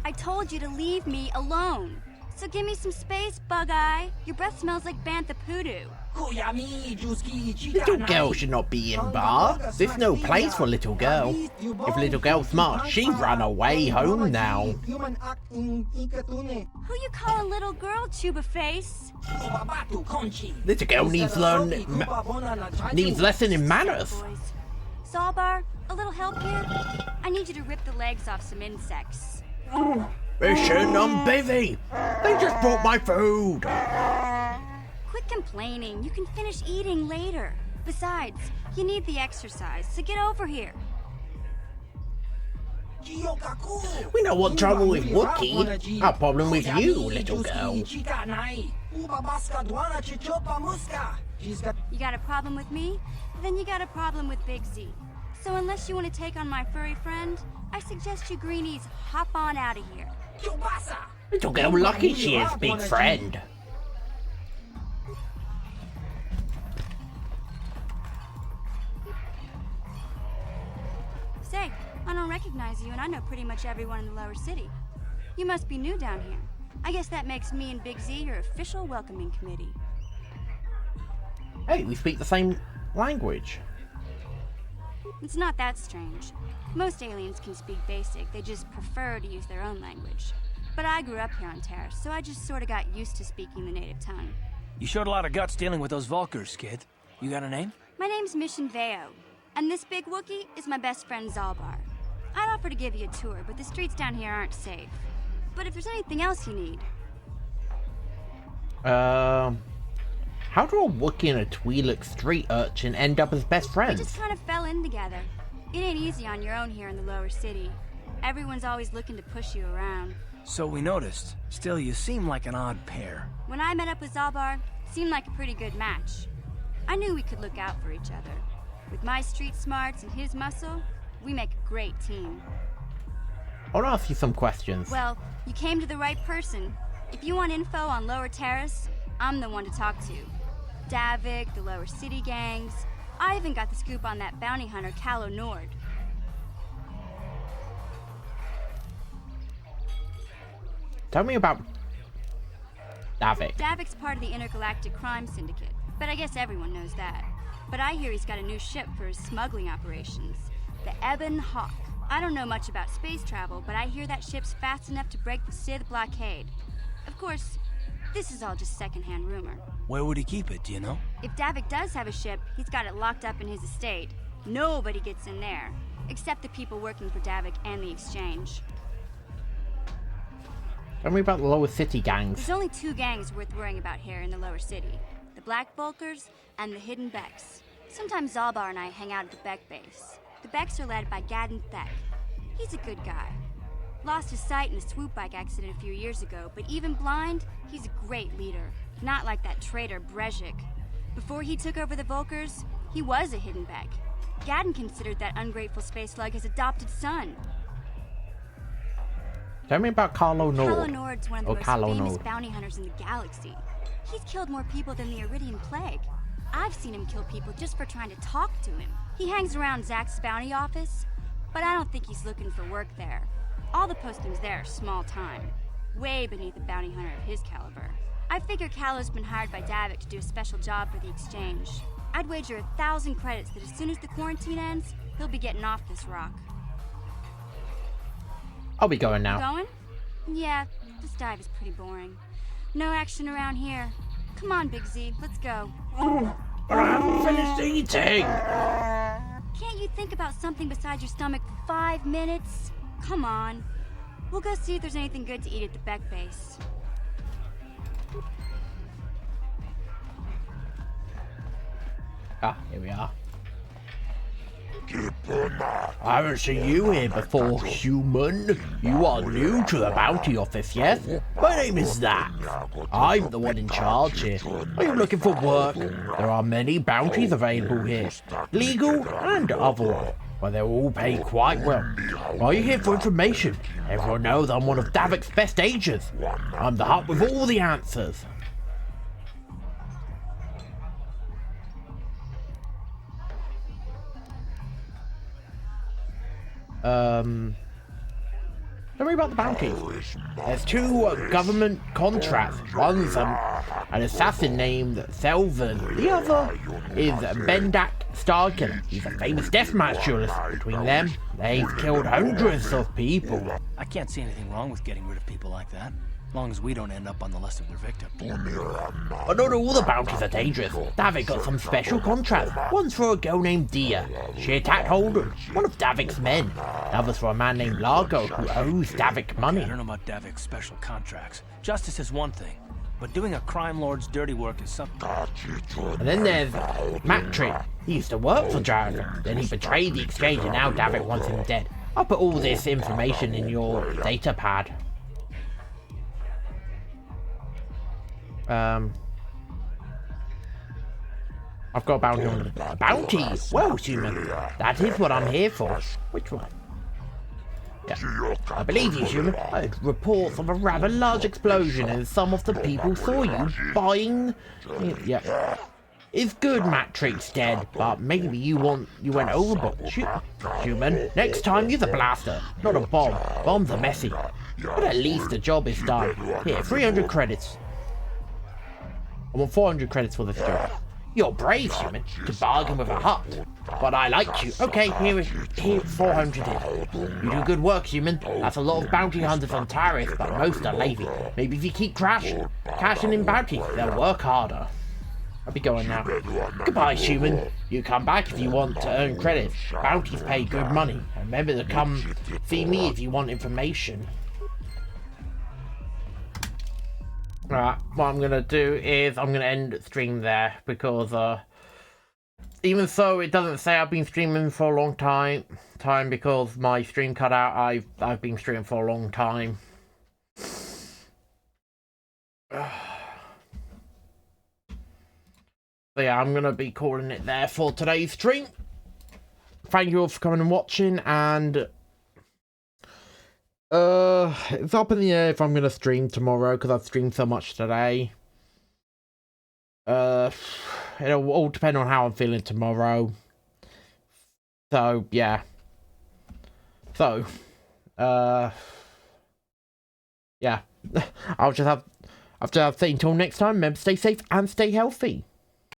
I told you to leave me alone. So give me some space, Bug-Eye. Your breath smells like Bantha Poodoo. Little girl should not be in bar. There's no place for little girl. If little girl's smart, she'd run away home now. Who you call a little girl, Chuba Face? Little girl needs lesson in manners. Zaalbar, a little help here? I need you to rip the legs off some insects. Mission, I'm busy. They just brought my food. Quit complaining. You can finish eating later. Besides, you need the exercise, so get over here. We know what trouble with Wookiee. Our problem with you, little girl. You got a problem with me? Then you got a problem with Big Z. So unless you want to take on my furry friend, I suggest you greenies hop on out of here. Little girl lucky she is, big friend. Say, I don't recognize you, and I know pretty much everyone in the lower city. You must be new down here. I guess that makes me and Big Z your official welcoming committee. Hey, we speak the same language. It's not that strange. Most aliens can speak basic, they just prefer to use their own language. But I grew up here on Taris, so I just sort of got used to speaking the native tongue. You showed a lot of guts dealing with those Vulkars, kid. You got a name? My name's Mission Veo, and this big Wookiee is my best friend Zaalbar. I'd offer to give you a tour, but the streets down here aren't safe. But if there's anything else you need... How do a Wookiee and a Twi'lek street urchin end up as best We friends? just kind of fell in together. It ain't easy on your own here in the lower city. Everyone's always looking to push you around. So we noticed. Still, you seem like an odd pair. When I met up with Zaalbar, it seemed like a pretty good match. I knew we could look out for each other. With my street smarts and his muscle, we make a great team. I want to ask you some questions. Well, you came to the right person. If you want info on Lower Terrace, I'm the one to talk to. Davik, the lower city gangs. I even got the scoop on that bounty hunter, Calo Nord. Tell me about Davik. Davik's part of the Intergalactic Crime Syndicate, but I guess everyone knows that. But I hear he's got a new ship for his smuggling operations, the Ebon Hawk. I don't know much about space travel, but I hear that ship's fast enough to break the Sith blockade. Of course, this is all just secondhand rumor. Where would he keep it, do you know? If Davik does have a ship, he's got it locked up in his estate. Nobody gets in there, except the people working for Davik and the Exchange. Tell me about the lower city gangs. There's only two gangs worth worrying about here in the lower city. The Black Vulkars and the Hidden Becks. Sometimes Zaalbar and I hang out at the Beck base. The Becks are led by Gadden Thek. He's a good guy. Lost his sight in a swoop bike accident a few years ago, but even blind, he's a great leader. Not like that traitor Brezhik. Before he took over the Volkers, he was a hidden Bek. Gadden considered that ungrateful space slug his adopted son. Tell me about Carlo Nord. Carlo Nord's one of the most famous bounty hunters in the galaxy. He's killed more people than the Iridian Plague. I've seen him kill people just for trying to talk to him. He hangs around Zack's bounty office, but I don't think he's looking for work there. All the postings there are small time, way beneath a bounty hunter of his caliber. I figure Callow's been hired by Davik to do a special job for the exchange. I'd wager 1,000 credits that as soon as the quarantine ends, he'll be getting off this rock. I'll be going now. Going? Yeah, this dive is pretty boring. No action around here. Come on, Big Z, let's go. But I haven't finished eating! Can't you think about something besides your stomach for 5 minutes? Come on. We'll go see if there's anything good to eat at the Bek base. Ah, here we are. I haven't seen you here before, human. You are new to the bounty office, yes? My name is Zack. I'm the one in charge here. Are you looking for work? There are many bounties available here, legal and otherwise, but they all pay quite well. Are you here for information? Everyone knows I'm one of Davik's best agents. I'm the hut with all the answers. Tell me about the bounty. There's 2 government contracts. One's an assassin named Selvin. The other is Bendak Starkiller. He's a famous deathmatch duelist. Between them, they've killed hundreds of people. I can't see anything wrong with getting rid of people like that. As long as we don't end up on the list of their victims. But not all the bounties are dangerous. Davik got some special contracts. One's for a girl named Dia. She attacked Holden, one of Davik's men. The other's for a man named Largo, who owes Davik money. I don't know about Davik's special contracts. Justice is one thing, but doing a crime lord's dirty work is something. And then there's Matrick. He used to work for Davik. Then he betrayed the exchange and now Davik wants him dead. I'll put all this information in your data pad. I've got a bounty on the bounty. Well, human, that is what I'm here for. Which one? Yeah. I believe you, human. I heard reports of a rather large explosion and some of the people saw you buying. Yeah. It's good Matrix dead, but maybe you went overboard. Human, next time use a blaster, not a bomb. Bombs are messy. But at least the job is done. Here, 300 credits. I want 400 credits for this job. You're brave, human, to bargain with a hut. But I like you. Okay, here 400 in. You do good work, human. That's a lot of bounty hunters on Taris, but most are lazy. Maybe if you keep cashing in bounties, they'll work harder. I'll be going now. Goodbye, human. You come back if you want to earn credits. Bounties pay good money. And remember to come see me if you want information. Right, what I'm gonna do is I'm gonna end the stream there because even so it doesn't say I've been streaming for a long time because my stream cut out. I've been streaming for a long time. So yeah, I'm gonna be calling it there for today's stream. Thank you all for coming and watching, and it's up in the air if I'm gonna stream tomorrow because I've streamed so much today. It'll all depend on how I'm feeling tomorrow. So yeah. So yeah. I'll just have to say until next time, remember, stay safe and stay healthy.